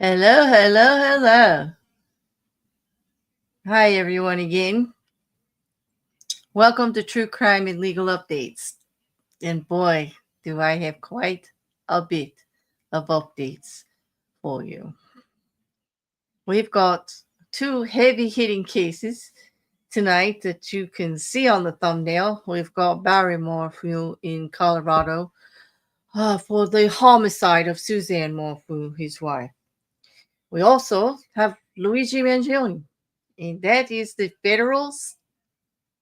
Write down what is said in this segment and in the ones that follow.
Hello, hello, hello. Hi, everyone, again. Welcome to True Crime and Legal Updates. And boy, do I have quite a bit of updates for you. We've got two heavy hitting cases tonight that you can see on the thumbnail. We've got Barry Morphew in Colorado for the homicide of Suzanne Morphew, his wife. We also have Luigi Mangione, and that is the federal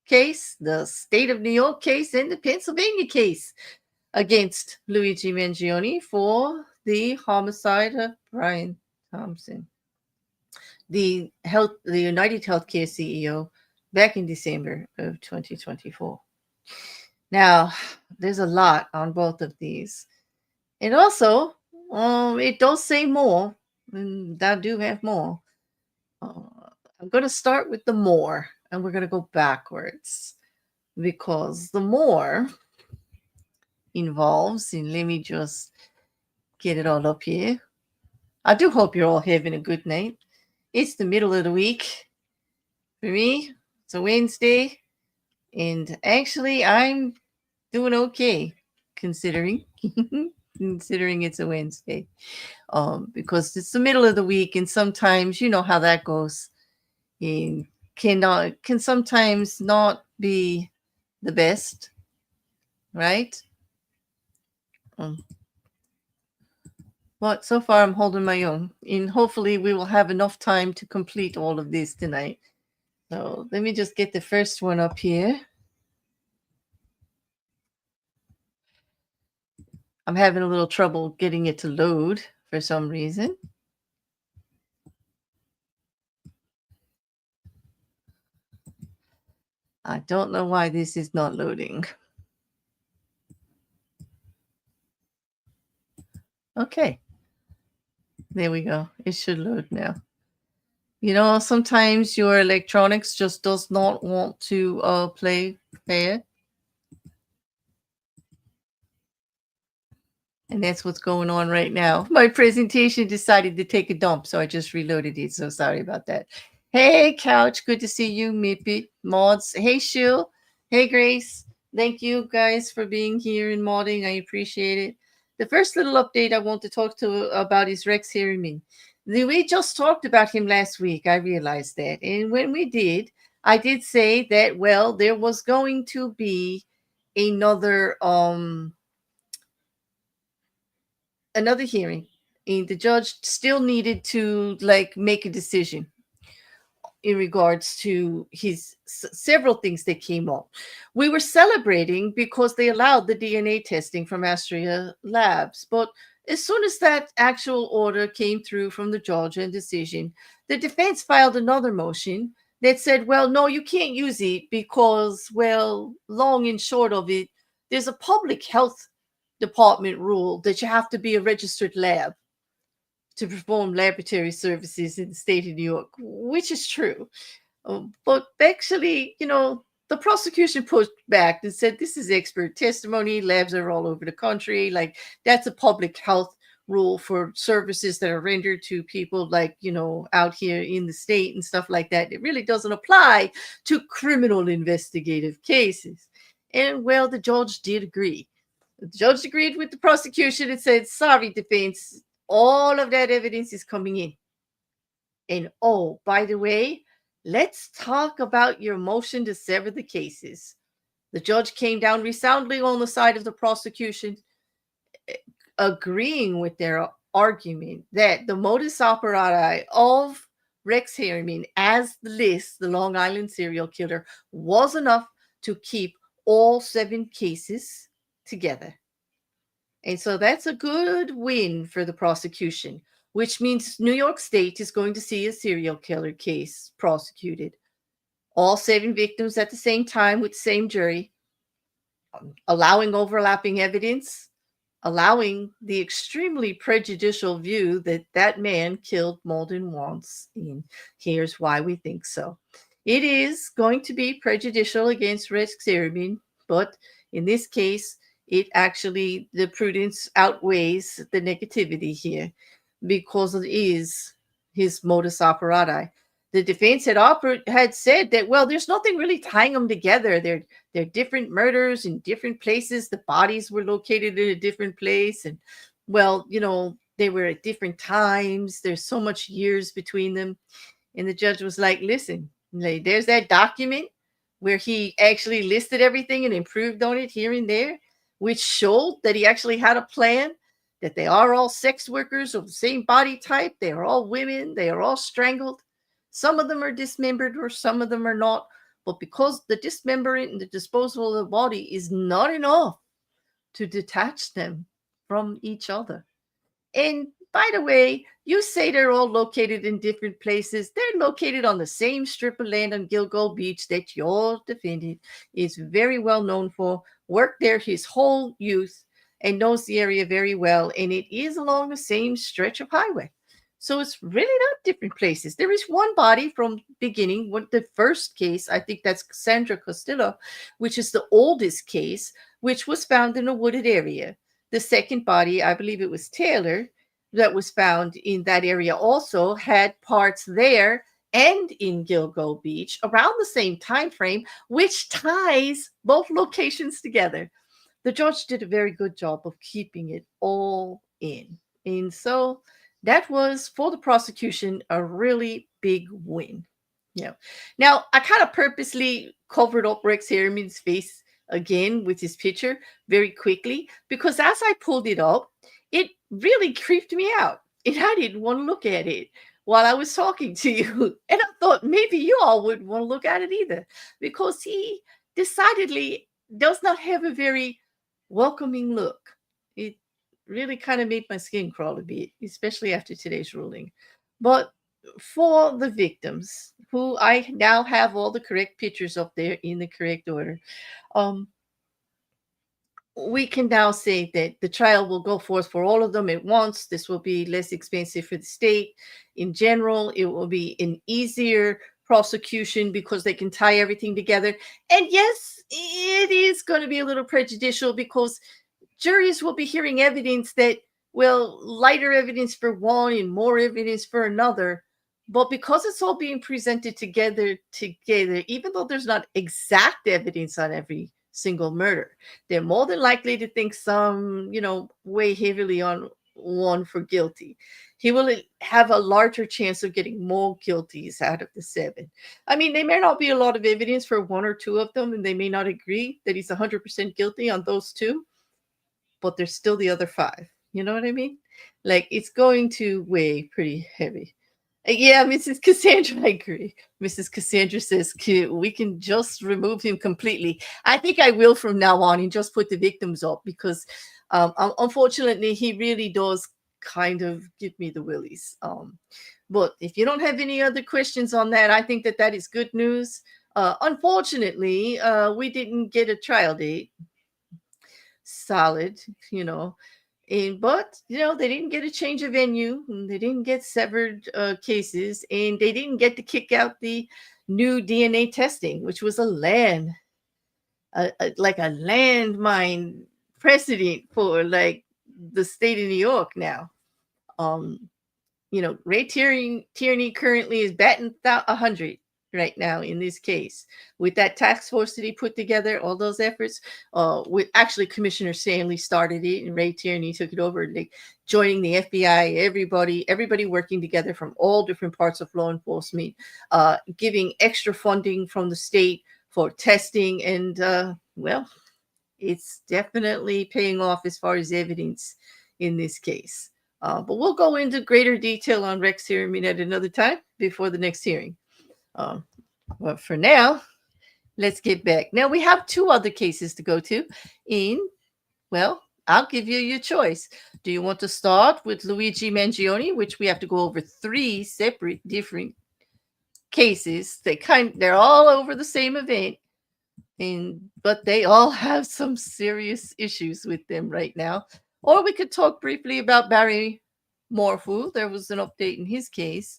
case, the state of New York case, and the Pennsylvania case against Luigi Mangione for the homicide of Brian Thompson, the United Healthcare CEO, back in December of 2024. Now, there's a lot on both of these. And also, it does say more, and I do have more. I'm going to start with the more, and we're going to go backwards, because the more involves, and let me just get it all up here. I do hope you're all having a good night. It's the middle of the week. For me, it's a Wednesday, and actually I'm doing okay considering considering it's a Wednesday. Because it's the middle of the week, and sometimes you know how that goes. It can sometimes not be the best, right? But so far I'm holding my own, and hopefully we will have enough time to complete all of this tonight. So let me just get the first one up here. I'm having a little trouble getting it to load for some reason. I don't know why this is not loading. Okay. There we go. It should load now. You know, sometimes your electronics just does not want to play fair. And that's what's going on right now. My presentation decided to take a dump, so I just reloaded it. So sorry about that. Hey, Couch. Good to see you, Mippy. Mods. Hey, Shill. Hey, Grace. Thank you guys for being here and modding. I appreciate it. The first little update I want to talk about is Rex Harriman. We just talked about him last week. I realized that. And when we did, I did say that, well, there was going to be another hearing, and the judge still needed to make a decision in regards to his several things that came up. We were celebrating because they allowed the DNA testing from Astria Labs, but as soon as that actual order came through from the judge and decision, the defense filed another motion that said, well, no, you can't use it because, well, long and short of it, there's a public health department rule that you have to be a registered lab to perform laboratory services in the state of New York, which is true. But actually, the prosecution pushed back and said this is expert testimony. Labs are all over the country. That's a public health rule for services that are rendered to people out here in the state and stuff like that. It really doesn't apply to criminal investigative cases. And well, the judge did agree. The judge agreed with the prosecution and said, sorry, defense, all of that evidence is coming in. And oh, by the way, let's talk about your motion to sever the cases. The judge came down resoundingly on the side of the prosecution, agreeing with their argument that the modus operandi of Rex Harriman as the LISK, the Long Island serial killer, was enough to keep all 7 cases together. And so that's a good win for the prosecution, which means New York State is going to see a serial killer case prosecuted. All 7 victims at the same time with the same jury, allowing overlapping evidence, allowing the extremely prejudicial view that that man killed more than once. And here's why we think so. It is going to be prejudicial against Rex Harriman, but in this case, it actually, the prudence outweighs the negativity here because it is his modus operandi. The defense had said that, well, there's nothing really tying them together. They're different murders in different places. The bodies were located in a different place. And, well, they were at different times. There's so much years between them. And the judge was like, listen, there's that document where he actually listed everything and improved on it here and there, which showed that he actually had a plan, that they are all sex workers of the same body type. They are all women. They are all strangled. Some of them are dismembered or some of them are not. But because the dismemberment and the disposal of the body is not enough to detach them from each other. And by the way, you say they're all located in different places. They're located on the same strip of land on Gilgo Beach that your defendant is very well known for, worked there his whole youth, and knows the area very well. And it is along the same stretch of highway. So it's really not different places. There is one body from beginning, the first case, I think that's Cassandra Costello, which is the oldest case, which was found in a wooded area. The second body, I believe it was Taylor, that was found in that area also had parts there and in Gilgo Beach around the same time frame, which ties both locations together. The judge did a very good job of keeping it all in. And so that was, for the prosecution, a really big win. Yeah. Now, I kind of purposely covered up Rex Harriman's face again with his picture very quickly, because as I pulled it up, it really creeped me out. And I didn't want to look at it while I was talking to you. And I thought maybe you all wouldn't want to look at it either, because he decidedly does not have a very welcoming look. It really kind of made my skin crawl a bit, especially after today's ruling. But for the victims, who I now have all the correct pictures up there in the correct order, we can now say that the trial will go forth for all of them at once. This will be less expensive for the state. In general, it will be an easier prosecution because they can tie everything together. And yes, it is going to be a little prejudicial because juries will be hearing evidence that, well, lighter evidence for one and more evidence for another. But because it's all being presented together, even though there's not exact evidence on every single murder, they're more than likely to think some, weigh heavily on one for guilty. He will have a larger chance of getting more guilties out of the 7. I mean, there may not be a lot of evidence for 1 or 2 of them, and they may not agree that he's 100% guilty on those 2, but there's still the other 5. You know what I mean? Like, it's going to weigh pretty heavy. Yeah, Mrs. Cassandra, I agree. Mrs. Cassandra says we can just remove him completely. I think I will from now on and just put the victims up because, unfortunately, he really does kind of give me the willies. But if you don't have any other questions on that, I think that is good news. Unfortunately, we didn't get a trial date. Solid, but they didn't get a change of venue, and they didn't get severed cases, and they didn't get to kick out the new DNA testing, which was like a landmine precedent for like the state of New York now. Ray Tierney currently is batting 100. right now in this case. With that task force that he put together, all those efforts, with actually Commissioner Stanley started it and Ray Tierney took it over, like joining the FBI, everybody working together from all different parts of law enforcement, giving extra funding from the state for testing, and well, it's definitely paying off as far as evidence in this case. But we'll go into greater detail on Rex hearing at another time before the next hearing. Um, but for now, let's get back. Now we have two other cases to go to. Well, I'll give you your choice. Do you want to start with Luigi Mangione, which we have to go over three separate different cases? They're all over the same event, but they all have some serious issues with them right now. Or we could talk briefly about Barry Morphew. There was an update in his case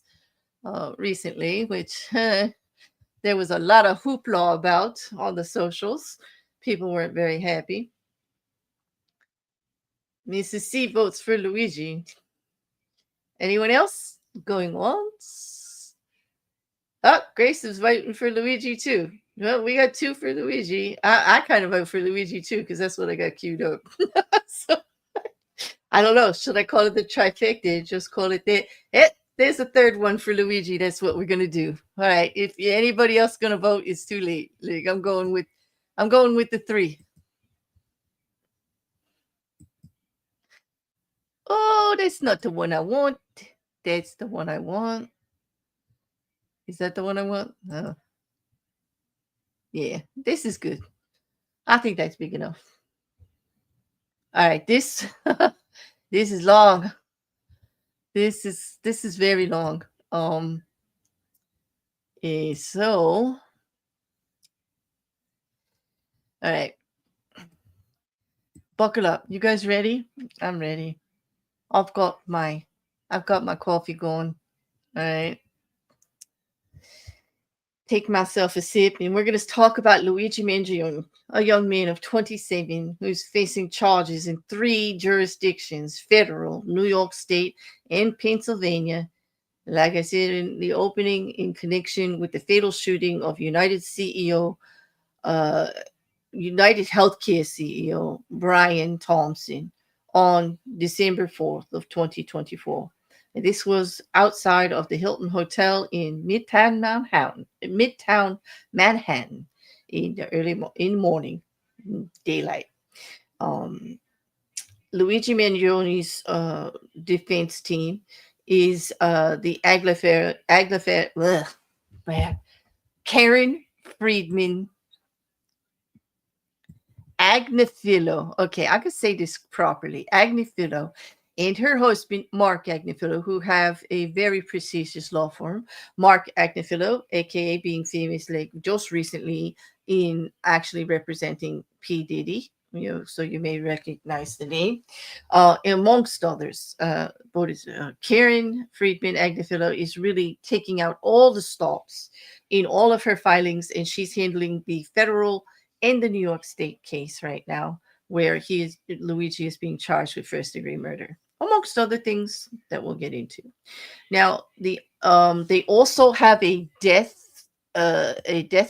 recently, which there was a lot of hoopla about on the socials. People weren't very happy. Mrs. C votes for Luigi. Anyone else? Going once? Oh, Grace is voting for Luigi too. Well, we got two for Luigi. I kind of vote for Luigi too because that's what I got queued up. So I don't know. Should I call it the trifecta? Just call it that. There's a third one for Luigi. That's what we're gonna do. All right. If anybody else gonna vote, it's too late. Like, I'm going with the three. Oh, that's not the one I want. That's the one I want. Is that the one I want? No. Yeah, this is good. I think that's big enough. All right, this this is long. This is very long. So all right. Buckle up. You guys ready? I'm ready. I've got my coffee going. All right. Take myself a sip, and we're going to talk about Luigi Mangione, a young man of 27 who's facing charges in three jurisdictions: federal, New York State, and Pennsylvania. Like I said in the opening, in connection with the fatal shooting of United Healthcare CEO Brian Thompson on December 4th of 2024. And this was outside of the Hilton Hotel in Midtown Manhattan in the morning, daylight. Luigi Mangione's defense team is the Karen Friedman Agnifilo. Okay, I could say this properly. Agnifilo and her husband, Mark Agnifilo, who have a very prestigious law firm. Mark Agnifilo, aka being famous like just recently in actually representing P. Diddy. So you may recognize the name. Amongst others, Karen Friedman Agnifilo is really taking out all the stops in all of her filings, and she's handling the federal in the New York State case right now, where Luigi is being charged with first-degree murder, amongst other things that we'll get into. Now, they also have a death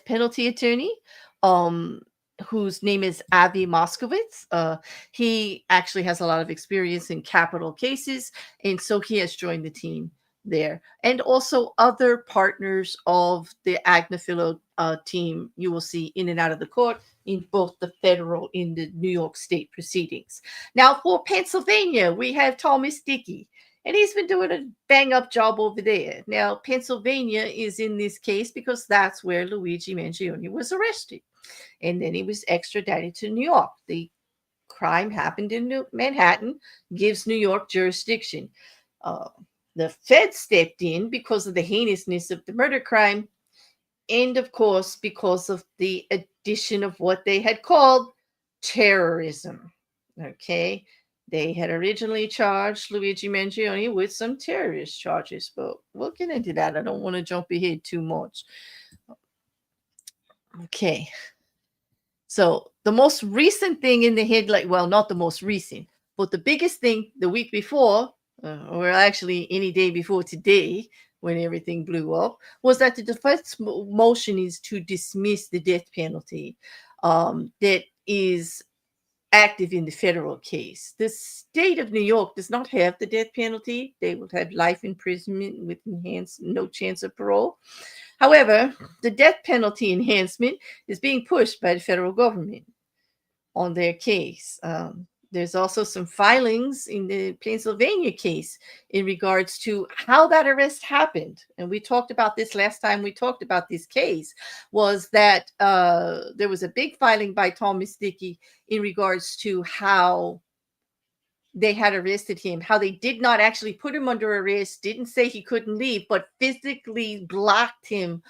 penalty attorney, whose name is Avi Moskowitz. He actually has a lot of experience in capital cases, and so he has joined the team there. And also other partners of the Agnifilo team you will see in and out of the court in both the federal and the New York State proceedings. Now, for Pennsylvania, we have Thomas Dickey, and he's been doing a bang-up job over there. Now, Pennsylvania is in this case because that's where Luigi Mangione was arrested. And then he was extradited to New York. The crime happened in Manhattan, gives New York jurisdiction. The Fed stepped in because of the heinousness of the murder crime, and of course, because of the addition of what they had called terrorism. Okay. They had originally charged Luigi Mangione with some terrorist charges, but we'll get into that. I don't want to jump ahead too much. Okay. So the most recent thing in the headline, well, not the most recent, but the biggest thing the week before or actually any day before today, when everything blew up, was that the defense motion is to dismiss the death penalty that is active in the federal case. The state of New York does not have the death penalty. They would have life imprisonment with enhanced, no chance of parole. However, the death penalty enhancement is being pushed by the federal government on their case. There's also some filings in the Pennsylvania case in regards to how that arrest happened. And we talked about this last time we talked about this case, was that there was a big filing by Thomas Dickey in regards to how they had arrested him, how they did not actually put him under arrest, didn't say he couldn't leave, but physically blocked him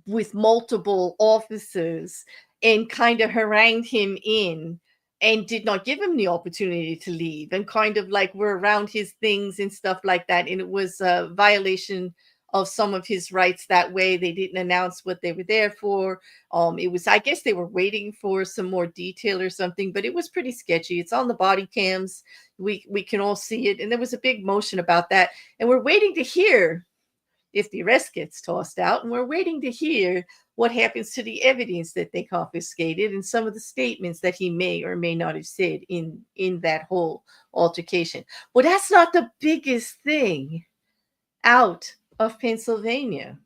with multiple officers and kind of harangued him in and did not give him the opportunity to leave, and kind of like were around his things and stuff like that. And it was a violation of some of his rights that way. They didn't announce what they were there for. It was, I guess they were waiting for some more detail or something, but it was pretty sketchy. It's on the body cams. We can all see it. And there was a big motion about that. And we're waiting to hear if the arrest gets tossed out, and we're waiting to hear what happens to the evidence that they confiscated and some of the statements that he may or may not have said in that whole altercation. Well, that's not the biggest thing out of Pennsylvania,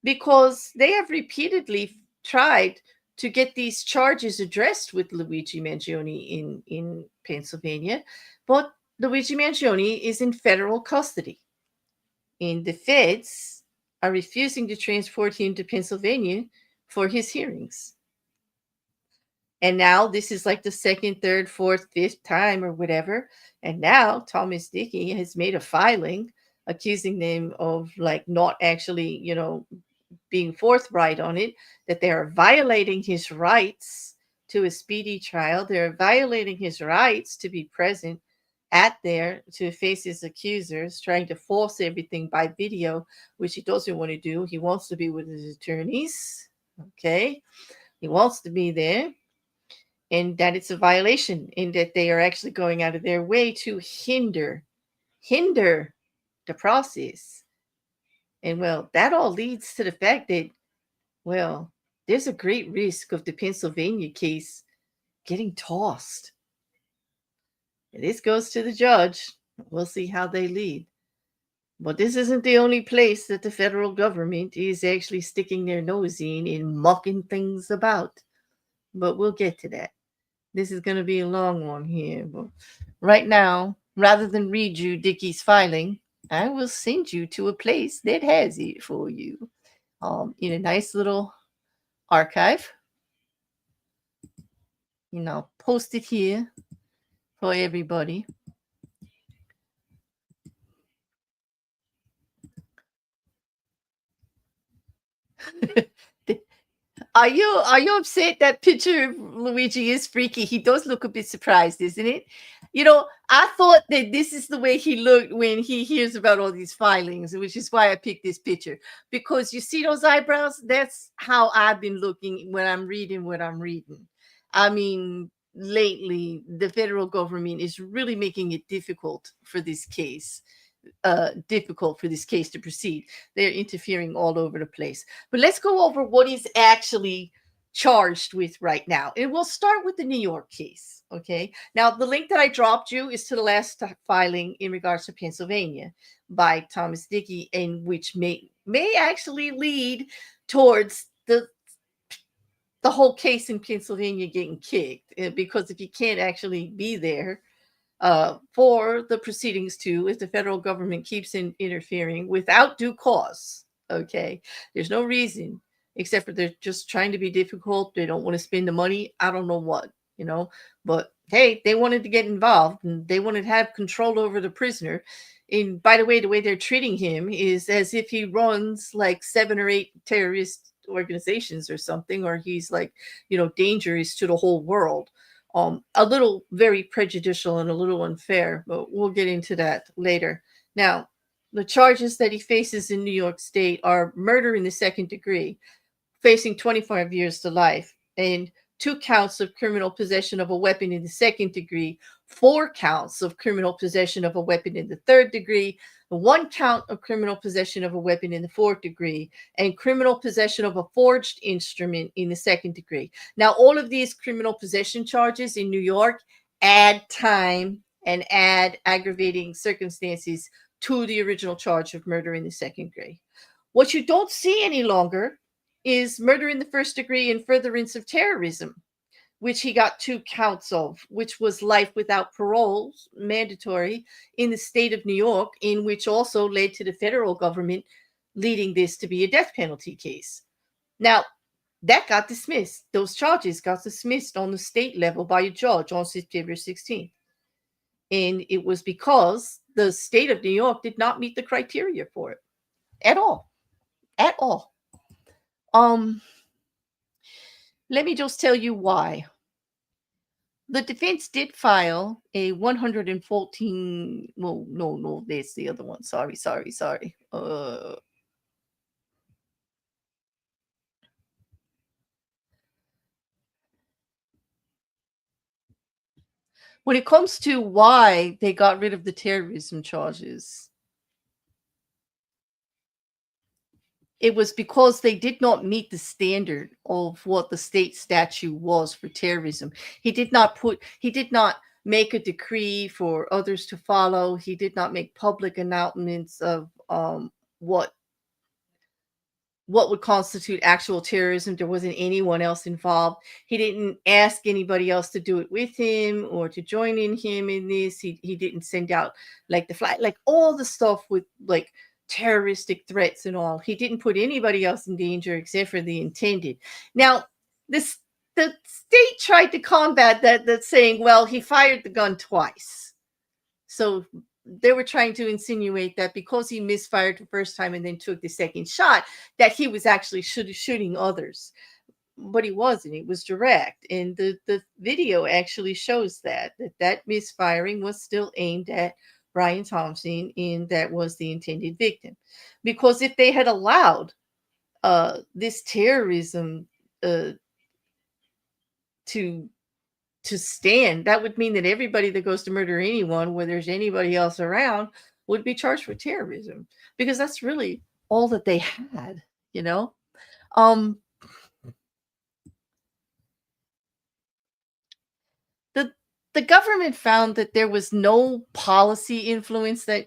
because they have repeatedly tried to get these charges addressed with Luigi Mangione in Pennsylvania, but Luigi Mangione is in federal custody. And the feds are refusing to transport him to Pennsylvania for his hearings. And now this is like the second, third, fourth, fifth time or whatever. And now Thomas Dickey has made a filing accusing them of like not actually, being forthright on it, that they are violating his rights to a speedy trial. They're violating his rights to be present at there to face his accusers, trying to force everything by video, which he doesn't want to do. He wants to be with his attorneys. Okay. He wants to be there. And that it's a violation, in that they are actually going out of their way to hinder the process. And well, that all leads to the fact that, well, there's a great risk of the Pennsylvania case getting tossed. And this goes to the judge. We'll see how they lead. But this isn't the only place that the federal government is actually sticking their nose in and mucking things about. But we'll get to that. This is going to be a long one here. But right now, rather than read you Dickey's filing, I will send you to a place that has it for you, in a nice little archive. Post it here for everybody. Are you upset that picture of Luigi is freaky? He does look a bit surprised, isn't it? I thought that this is the way he looked when he hears about all these filings, which is why I picked this picture. Because you see those eyebrows? That's how I've been looking when I'm reading what I'm reading. I mean, lately, the federal government is really making it difficult for this case to proceed. They're interfering all over the place. But let's go over what he's actually charged with right now. And we'll start with the New York case. Okay. Now, the link that I dropped you is to the last filing in regards to Pennsylvania by Thomas Dickey, and which may actually lead towards the whole case in Pennsylvania getting kicked, because if you can't actually be there for the proceedings too, if the federal government keeps interfering without due cause. Okay. There's no reason except for they're just trying to be difficult. They don't want to spend the money. I don't know what, but hey, they wanted to get involved and they wanted to have control over the prisoner. And by the way they're treating him is as if he runs like 7 or 8 terrorist organizations or something, or he's like, dangerous to the whole world. A little very prejudicial and a little unfair, but we'll get into that later. Now, the charges that he faces in New York State are murder in the second degree, facing 25 years to life, and 2 counts of criminal possession of a weapon in the second degree, 4 counts of criminal possession of a weapon in the third degree, 1 count of criminal possession of a weapon in the fourth degree, and criminal possession of a forged instrument in the second degree. Now, all of these criminal possession charges in New York add time and add aggravating circumstances to the original charge of murder in the second degree. What you don't see any longer is murder in the first degree and furtherance of terrorism, which he got 2 counts of, which was life without parole, mandatory in the state of New York, in which also led to the federal government leading this to be a death penalty case. Now, that got dismissed. Those charges got dismissed on the state level by a judge on September 16th. And it was because the state of New York did not meet the criteria for it at all. At all. Let me just tell you why. The defense did file a 114. Well, no, that's the other one. Sorry. When it comes to why they got rid of the terrorism charges, it was because they did not meet the standard of what the state statute was for terrorism. He did not make a decree for others to follow. He did not make public announcements of what would constitute actual terrorism. There wasn't anyone else involved. He didn't ask anybody else to do it with him or to join in him in this. He didn't send out like the flag, like all the stuff with like terroristic threats and all. He didn't put anybody else in danger except for the intended. Now, the state tried to combat that saying, well, he fired the gun twice. So they were trying to insinuate that because he misfired the first time and then took the second shot, that he was actually shooting others. But he wasn't. It was direct. And the video actually shows that misfiring was still aimed at Brian Thompson, and that was the intended victim. Because if they had allowed this terrorism to stand, that would mean that everybody that goes to murder anyone, where there's anybody else around, would be charged for terrorism, because that's really all that they had, you know. The government found that there was no policy influence, that,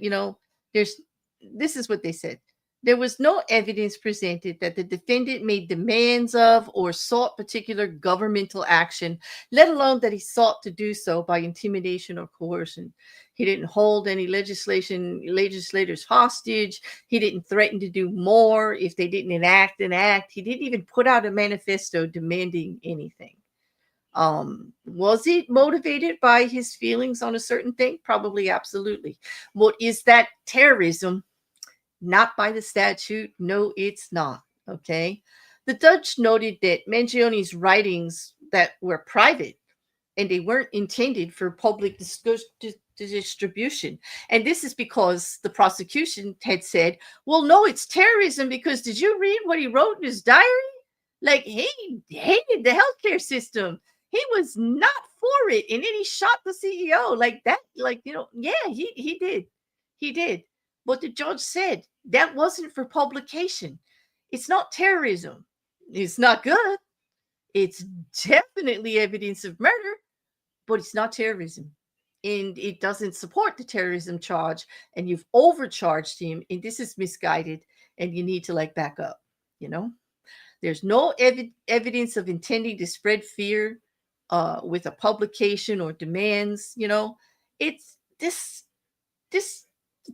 this is what they said. There was no evidence presented that the defendant made demands of or sought particular governmental action, let alone that he sought to do so by intimidation or coercion. He didn't hold any legislators hostage. He didn't threaten to do more if they didn't enact an act. He didn't even put out a manifesto demanding anything. Was it motivated by his feelings on a certain thing? Probably, absolutely. What is that terrorism? Not by the statute. No, it's not. Okay. The judge noted that Mangione's writings that were private and they weren't intended for public distribution. And this is because the prosecution had said, well, no, it's terrorism because did you read what he wrote in his diary? Like, he hated the healthcare system. He was not for it. And then he shot the CEO like that. Like, yeah, he did. He did. But the judge said that wasn't for publication. It's not terrorism. It's not good. It's definitely evidence of murder, but it's not terrorism. And it doesn't support the terrorism charge. And you've overcharged him. And this is misguided. And you need to back up, There's no evidence of intending to spread fear with a publication or demands. It's this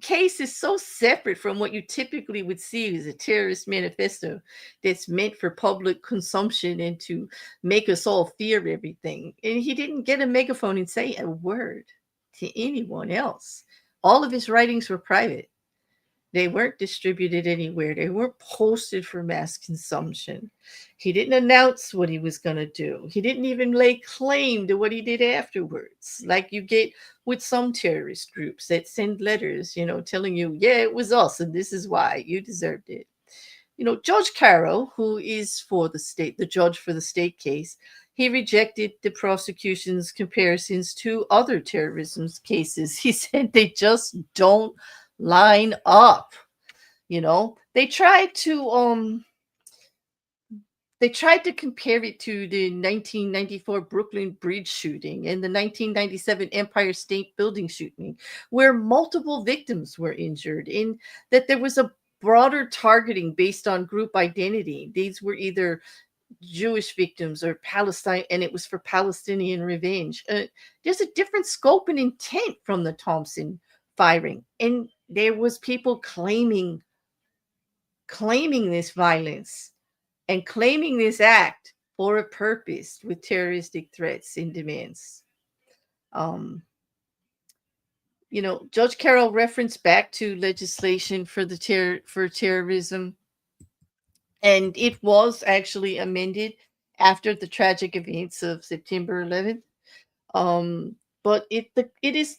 case is so separate from what you typically would see as a terrorist manifesto that's meant for public consumption and to make us all fear everything. And he didn't get a megaphone and say a word to anyone else. All of his writings were private. They weren't distributed anywhere. They weren't posted for mass consumption. He didn't announce what he was going to do. He didn't even lay claim to what he did afterwards, like you get with some terrorist groups that send letters, telling you, yeah, it was us and this is why you deserved it. Judge Caro, who is the judge for the state case, he rejected the prosecution's comparisons to other terrorism cases. He said they just don't line up. They tried to compare it to the 1994 Brooklyn Bridge shooting and the 1997 Empire State Building shooting, where multiple victims were injured, and that there was a broader targeting based on group identity. These were either Jewish victims or Palestine, and it was for Palestinian revenge. There's a different scope and intent from the Thompson firing, and there was people claiming this violence and claiming this act for a purpose with terroristic threats and demands. Um, Judge Carroll referenced back to legislation for terrorism, and it was actually amended after the tragic events of September 11th. Um, but it is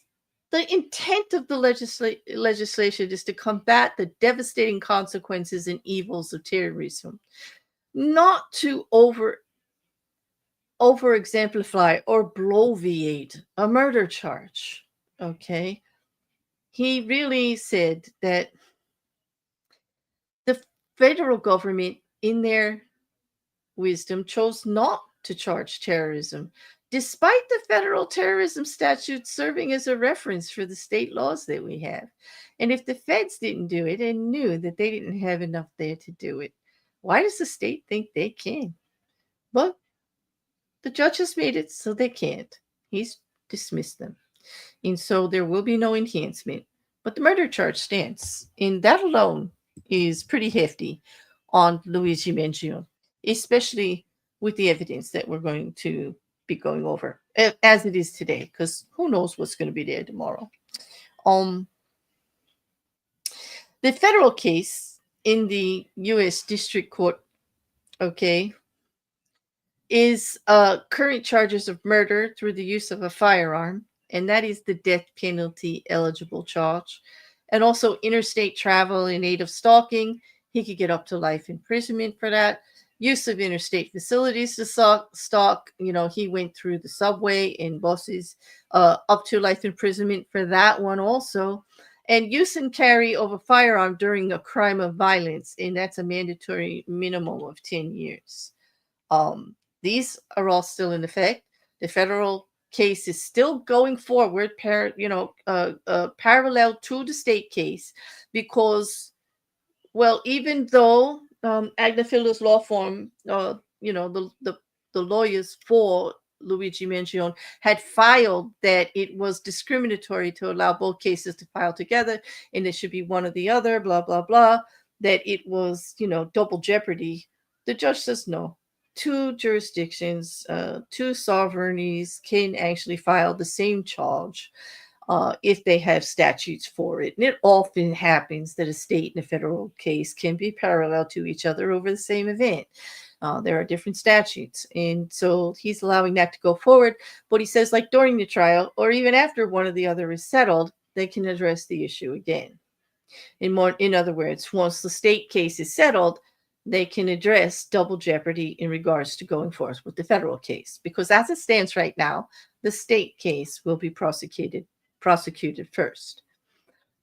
the intent of the legislation is to combat the devastating consequences and evils of terrorism, not to over exemplify or bloviate a murder charge. Okay. He really said that the federal government, in their wisdom, chose not to charge terrorism, despite the federal terrorism statute serving as a reference for the state laws that we have. And if the feds didn't do it and knew that they didn't have enough there to do it, why does the state think they can? But the judge has made it so they can't. He's dismissed them. And so there will be no enhancement. But the murder charge stands. And that alone is pretty hefty on Luigi Mangione, especially with the evidence that we're going to be going over as it is today, because who knows what's going to be there tomorrow. The federal case in the U.S. District Court, okay, is current charges of murder through the use of a firearm, and that is the death penalty eligible charge. And also interstate travel in aid of stalking. He could get up to life imprisonment for that. Use of interstate facilities to stalk. He went through the subway and buses, up to life imprisonment for that one also. And use and carry of a firearm during a crime of violence, and that's a mandatory minimum of 10 years. These are all still in effect. The federal case is still going forward, parallel to the state case, because, well, even though Agna Phil's law firm, the lawyers for Luigi Mangione had filed that it was discriminatory to allow both cases to file together, and it should be one or the other, blah blah blah, that it was double jeopardy. The judge says no. Two jurisdictions, two sovereignties can actually file the same charge if they have statutes for it. And it often happens that a state and a federal case can be parallel to each other over the same event. There are different statutes. And so he's allowing that to go forward. But he says, like during the trial or even after one or the other is settled, they can address the issue again. In other words, once the state case is settled, they can address double jeopardy in regards to going forth with the federal case. Because as it stands right now, the state case will be prosecuted first.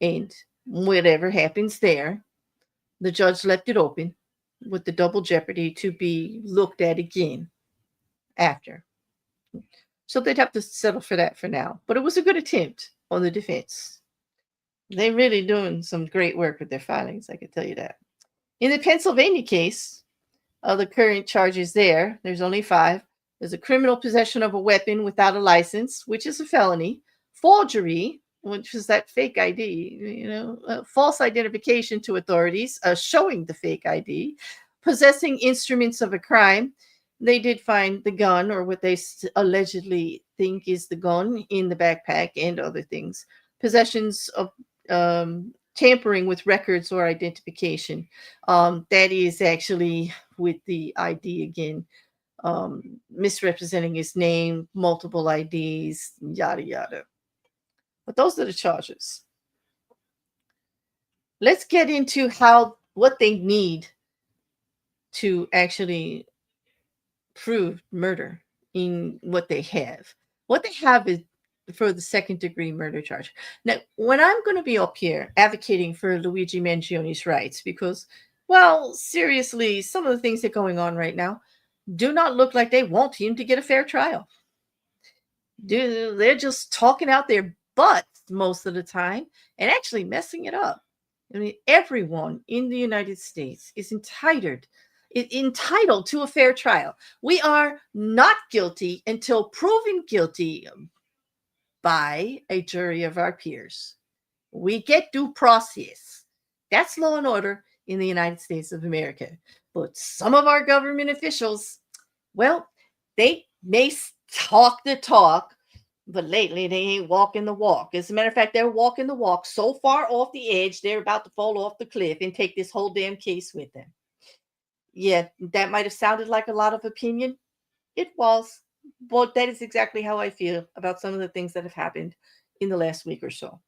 And whatever happens there, the judge left it open with the double jeopardy to be looked at again after. So they'd have to settle for that for now. But it was a good attempt on the defense. They're really doing some great work with their filings, I can tell you that. In the Pennsylvania case, the current charges there's only 5. There's a criminal possession of a weapon without a license, which is a felony, forgery, which is that fake ID, false identification to authorities, showing the fake ID, possessing instruments of a crime. They did find the gun, or what they allegedly think is the gun, in the backpack and other things. Possessions of tampering with records or identification. That is actually with the ID again. Misrepresenting his name, multiple IDs, yada yada. But those are the charges. Let's get into what they need to actually prove murder in what they have. What they have is for the second-degree murder charge. Now, when I'm going to be up here advocating for Luigi Mangione's rights, because, well, seriously, some of the things that are going on right now do not look like they want him to get a fair trial. They're just talking out their butts most of the time and actually messing it up. I mean, everyone in the United States is entitled to a fair trial. We are not guilty until proven guilty by a jury of our peers. We get due process. That's law and order in the United States of America. But some of our government officials, well, they may talk the talk, but lately they ain't walking the walk. As a matter of fact, they're walking the walk so far off the edge, they're about to fall off the cliff and take this whole damn case with them. Yeah, that might have sounded like a lot of opinion. It was. But that is exactly how I feel about some of the things that have happened in the last week or so.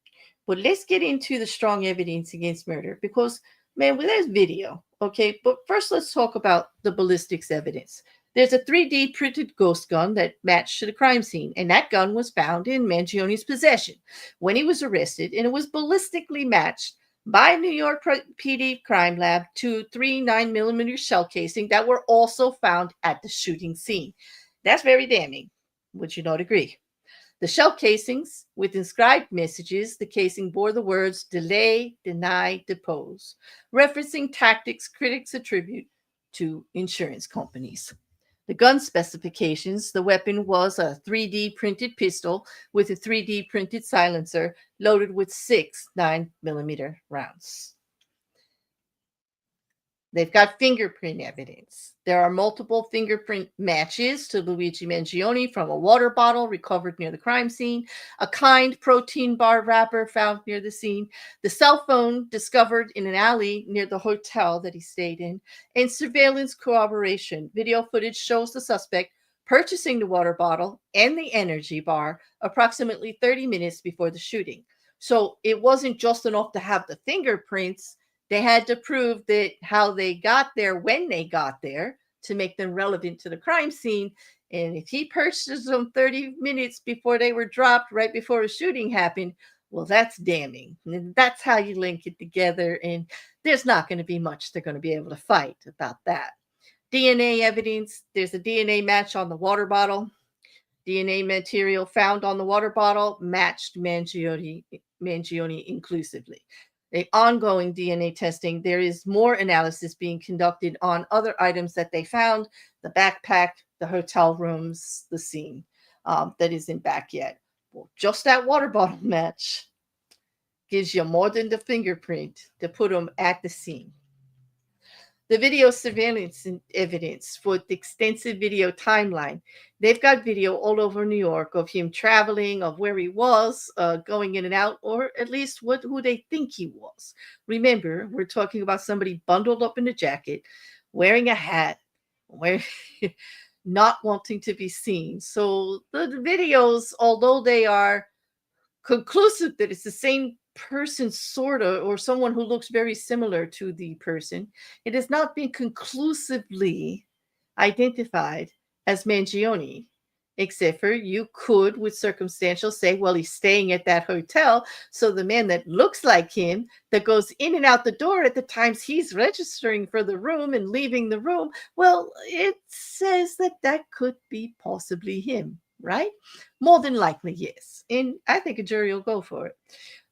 But let's get into the strong evidence against murder because, man, well, there's video, okay? But first, let's talk about the ballistics evidence. There's a 3D printed ghost gun that matched to the crime scene, and that gun was found in Mangione's possession when he was arrested, and it was ballistically matched by New York PD crime lab to 3 9mm shell casing that were also found at the shooting scene. That's very damning. Would you not agree? The shell casings with inscribed messages, the casing bore the words delay, deny, depose, referencing tactics critics attribute to insurance companies. The gun specifications, the weapon was a 3D printed pistol with a 3D printed silencer loaded with 6 9mm rounds. They've got fingerprint evidence. There are multiple fingerprint matches to Luigi Mangione from a water bottle recovered near the crime scene, a Kind protein bar wrapper found near the scene, the cell phone discovered in an alley near the hotel that he stayed in, and surveillance corroboration. Video footage shows the suspect purchasing the water bottle and the energy bar approximately 30 minutes before the shooting. So it wasn't just enough to have the fingerprints. They had to prove that how they got there when they got there to make them relevant to the crime scene. And if he purchased them 30 minutes before they were dropped, right before a shooting happened, well, that's damning. And that's how you link it together. And there's not going to be much they're going to be able to fight about that. DNA evidence. There's a DNA match on the water bottle. DNA material found on the water bottle matched Mangione inclusively. The ongoing DNA testing, there is more analysis being conducted on other items that they found, the backpack, the hotel rooms, the scene that isn't back yet. Well, just that water bottle match gives you more than the fingerprint to put them at the scene. The video surveillance evidence for the extensive video timeline. They've got video all over New York of him traveling, of where he was, going in and out, or at least who they think he was. Remember, we're talking about somebody bundled up in a jacket, wearing a hat, not wanting to be seen. So the videos, although they are conclusive that it's the same person, sort of, or someone who looks very similar to the person, it has not been conclusively identified as Mangione, except for you could, with circumstantial, say, well, he's staying at that hotel, so the man that looks like him, that goes in and out the door at the times he's registering for the room and leaving the room, well, it says that could be possibly him, right? More than likely, yes. And I think a jury will go for it.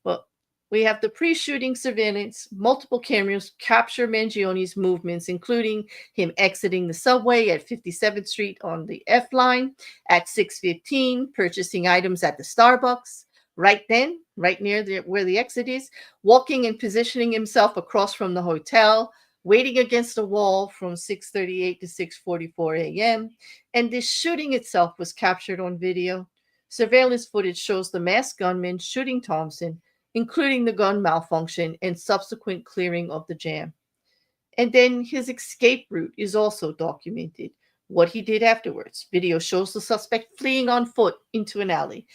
Well, we have the pre-shooting surveillance. Multiple cameras capture Mangione's movements, including him exiting the subway at 57th Street on the F line at 6:15, purchasing items at the Starbucks, right then, right near where the exit is, walking and positioning himself across from the hotel, waiting against a wall from 6:38 to 6:44 a.m., and this shooting itself was captured on video. Surveillance footage shows the masked gunman shooting Thompson, including the gun malfunction and subsequent clearing of the jam. And then his escape route is also documented. What he did afterwards. Video shows the suspect fleeing on foot into an alley.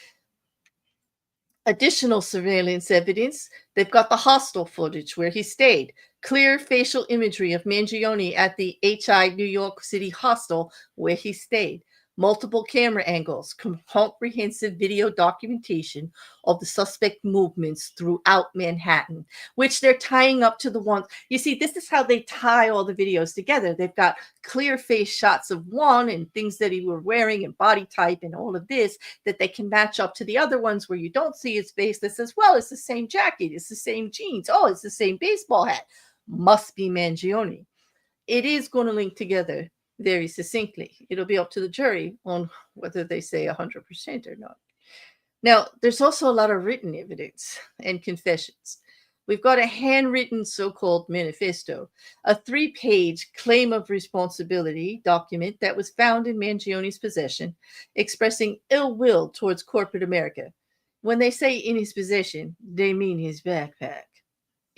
Additional surveillance evidence, they've got the hostel footage where he stayed. Clear facial imagery of Mangione at the HI New York City hostel where he stayed. multiple camera angles, comprehensive video documentation of the suspect movements throughout Manhattan, which they're tying up to the ones. You see, this is how they tie all the videos together. They've got clear face shots of one and things that he were wearing and body type and all of this that they can match up to the other ones where you don't see his face that says, well, it's the same jacket, it's the same jeans, oh, it's the same baseball hat. Must be Mangione. It is going to link together very succinctly. It'll be up to the jury on whether they say 100% or not. Now, there's also a lot of written evidence and confessions. We've got a handwritten so-called manifesto, a 3-page claim of responsibility document that was found in Mangione's possession, expressing ill will towards corporate America. When they say in his possession, they mean his backpack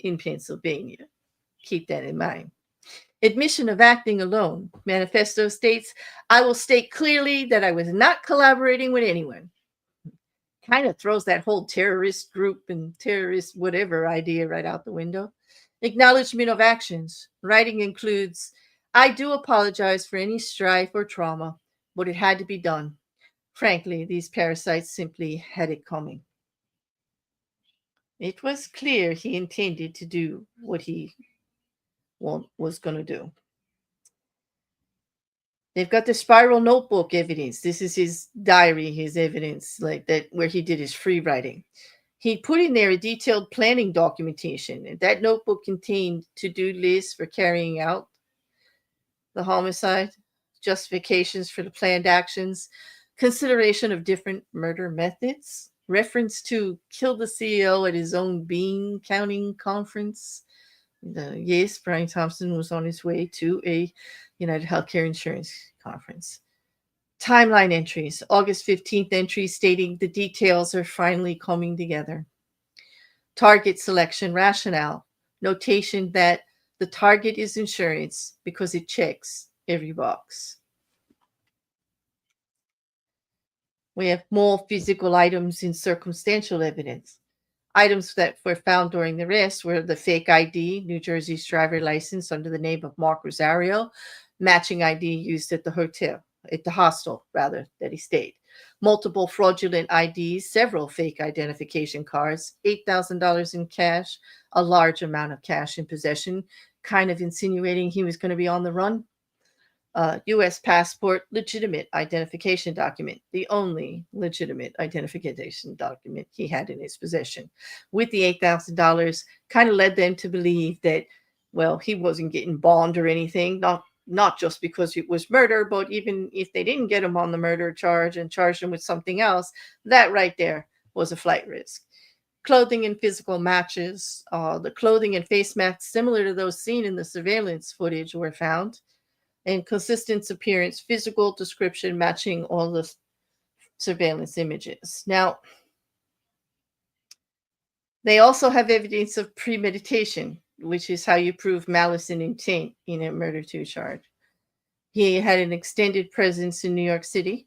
in Pennsylvania. Keep that in mind. Admission of acting alone. Manifesto states, I will state clearly that I was not collaborating with anyone. Kind of throws that whole terrorist group and terrorist whatever idea right out the window. Acknowledgement of actions. Writing includes, I do apologize for any strife or trauma, but it had to be done. Frankly, these parasites simply had it coming. It was clear he intended to do what he was going to do. They've got the spiral notebook evidence. This is his diary, his evidence, like that, where he did his free writing. He put in there a detailed planning documentation. And that notebook contained to-do lists for carrying out the homicide, justifications for the planned actions, consideration of different murder methods, reference to kill the CEO at his own bean counting conference. Yes, Brian Thompson was on his way to a United Healthcare Insurance conference. Timeline entries, August 15th entry stating the details are finally coming together. Target selection rationale, notation that the target is insurance because it checks every box. We have more physical items in circumstantial evidence. Items that were found during the arrest were the fake ID, New Jersey's driver license under the name of Mark Rosario, matching ID used at the hostel rather, that he stayed. Multiple fraudulent IDs, several fake identification cards, $8,000 in cash, a large amount of cash in possession, kind of insinuating he was going to be on the run. U.S. passport, legitimate identification document, the only legitimate identification document he had in his possession. With the $8,000, kind of led them to believe that, well, he wasn't getting bond or anything, not just because it was murder, but even if they didn't get him on the murder charge and charged him with something else, that right there was a flight risk. Clothing and physical matches, the clothing and face masks similar to those seen in the surveillance footage were found. And consistent appearance, physical description matching all the surveillance images. Now, they also have evidence of premeditation, which is how you prove malice and intent in a murder 2 charge. He had an extended presence in New York City.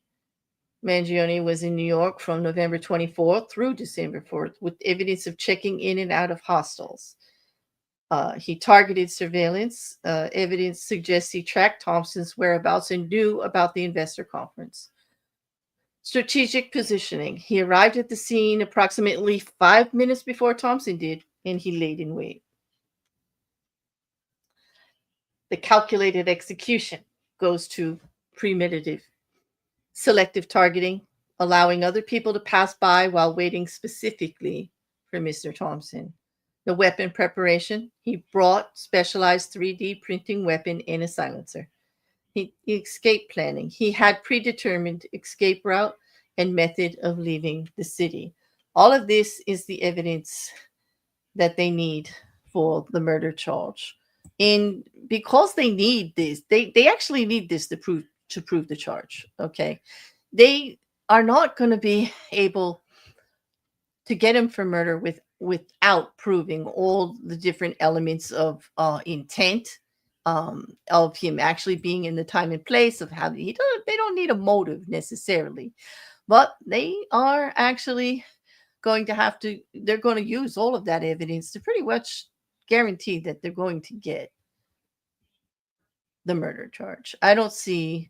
Mangione was in New York from November 24th through December 4th with evidence of checking in and out of hostels. He targeted surveillance. Evidence suggests he tracked Thompson's whereabouts and knew about the investor conference. Strategic positioning. He arrived at the scene approximately 5 minutes before Thompson did, and he laid in wait. The calculated execution goes to premeditative. Selective targeting, allowing other people to pass by while waiting specifically for Mr. Thompson. The weapon preparation, he brought specialized 3D printing weapon and a silencer. Escape planning, he had predetermined escape route and method of leaving the city. All of this is the evidence that they need for the murder charge. And because they need this, they actually need this to prove the charge. Okay. They are not going to be able to get him for murder without proving all the different elements of intent, of him actually being in the time and place of how they don't need a motive necessarily, but they are actually going to they're going to use all of that evidence to pretty much guarantee that they're going to get the murder charge. I don't see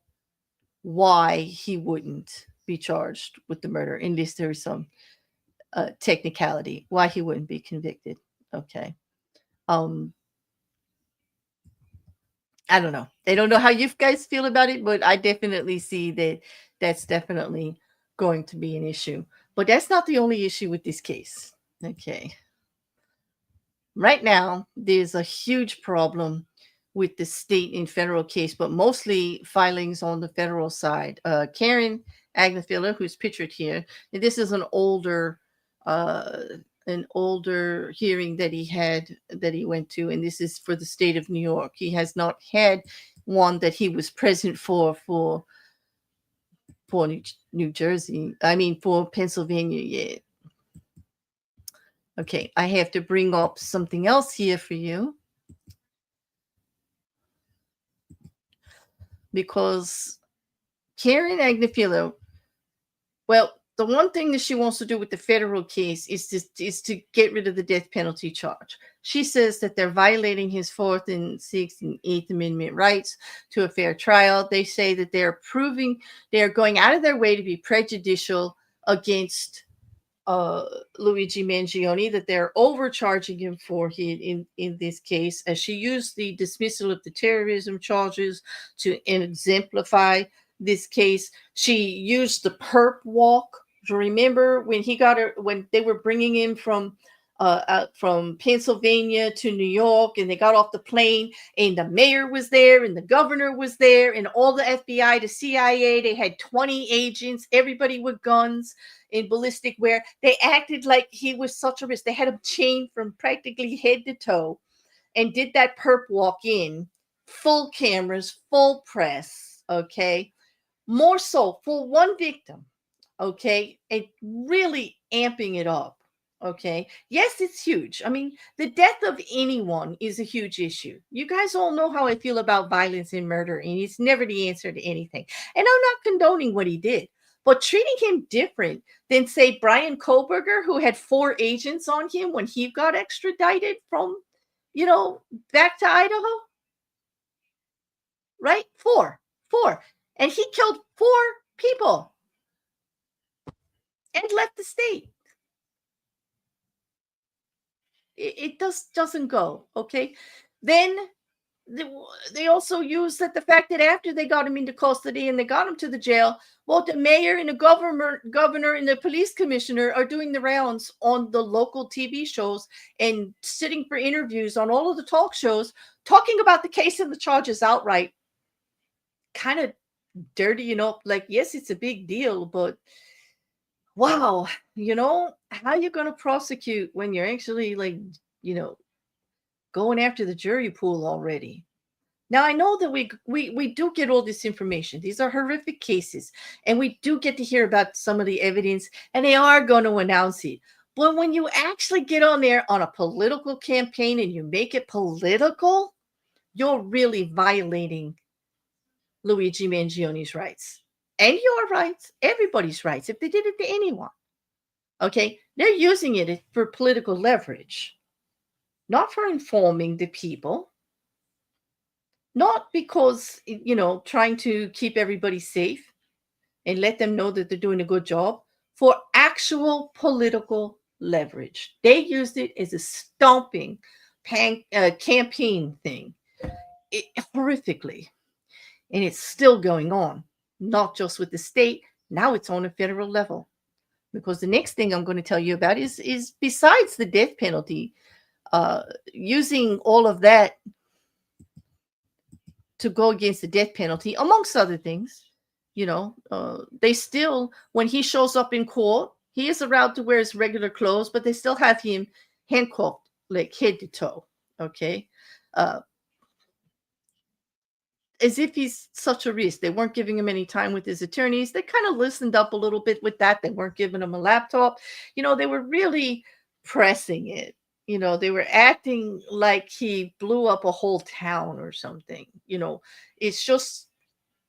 why he wouldn't be charged with the murder, unless there's some technicality why he wouldn't be convicted. Okay. Um, I don't know. I don't know how you guys feel about it, but I definitely see that that's definitely going to be an issue. But that's not the only issue with this case. Okay. Right now, there's a huge problem with the state and federal case, but mostly filings on the federal side. Karen Agnafiller, who's pictured here, and this is uh, an older hearing that he went to, and this is for the state of New York. He has not had one that he was present for New Jersey. I mean, for Pennsylvania yet. Okay, I have to bring up something else here for you, because Karen Agnifilo, well, the one thing that she wants to do with the federal case is to get rid of the death penalty charge. She says that they're violating his Fourth and Sixth and Eighth Amendment rights to a fair trial. They say that they're going out of their way to be prejudicial against uh, Luigi Mangione, that they're overcharging him for in this case, as she used the dismissal of the terrorism charges to exemplify this case. She used the perp walk. Do you remember when when they were bringing him from Pennsylvania to New York, and they got off the plane, and the mayor was there, and the governor was there, and all the FBI, the CIA, they had 20 agents, everybody with guns in ballistic wear. They acted like he was such a risk. They had him chained from practically head to toe, and did that perp walk in, full cameras, full press, okay? More so for one victim, okay? And really amping it up, okay? Yes, it's huge. I mean, the death of anyone is a huge issue. You guys all know how I feel about violence and murder, and it's never the answer to anything. And I'm not condoning what he did, but treating him different than, say, Brian Koberger, who had 4 agents on him when he got extradited from, back to Idaho, right? Four. And he killed 4 people and left the state. It doesn't go, okay? Then they also use that the fact that after they got him into custody and they got him to the jail, well, the mayor and the governor and the police commissioner are doing the rounds on the local TV shows and sitting for interviews on all of the talk shows, talking about the case and the charges outright, kind of dirtying up. Like, yes, it's a big deal, but wow, how you going to prosecute when you're actually, like, you know, going after the jury pool already? Now, I know that we do get all this information. These are horrific cases, and we do get to hear about some of the evidence, and they are going to announce it. But when you actually get on there on a political campaign and you make it political, you're really violating Luigi Mangione's rights and your rights, everybody's rights, if they did it to anyone. Okay, they're using it for political leverage, not for informing the people, not because, trying to keep everybody safe and let them know that they're doing a good job, for actual political leverage. They used it as a stomping campaign thing, horrifically. And it's still going on, not just with the state. Now it's on a federal level. Because the next thing I'm going to tell you about is besides the death penalty, using all of that to go against the death penalty, amongst other things. They still, when he shows up in court, he is allowed to wear his regular clothes, but they still have him handcuffed, like head to toe. Okay. Uh, as if he's such a risk. They weren't giving him any time with his attorneys. They kind of listened up a little bit with that. They weren't giving him a laptop. They were really pressing it. They were acting like he blew up a whole town or something. It's just,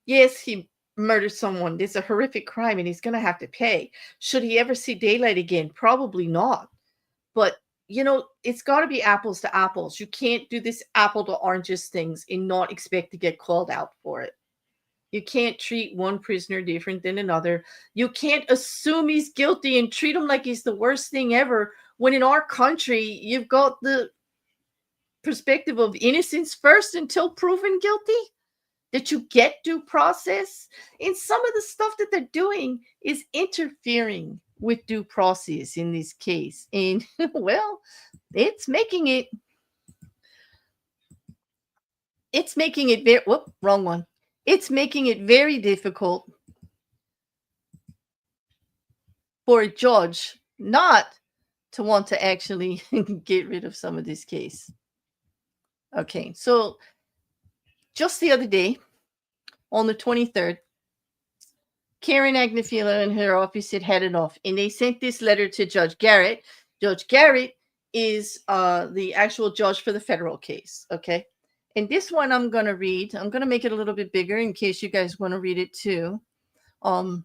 yes, he murdered someone. It's a horrific crime and he's going to have to pay. Should he ever see daylight again? Probably not. But it's got to be apples to apples. You can't do this apple to oranges things and not expect to get called out for it. You can't treat one prisoner different than another. You can't assume he's guilty and treat him like he's the worst thing ever, when in our country, you've got the perspective of innocence first until proven guilty. That you get due process. And some of the stuff that they're doing is interfering with due process in this case. And well, it's making it very whoop, wrong one. It's making it very difficult for a judge not to want to actually get rid of some of this case. Okay, so just the other day, on the 23rd, Karen Agnifilo and her office had had enough, and they sent this letter to Judge Garrett. Judge Garrett is the actual judge for the federal case, okay? And this one I'm going to read. I'm going to make it a little bit bigger in case you guys want to read it too. And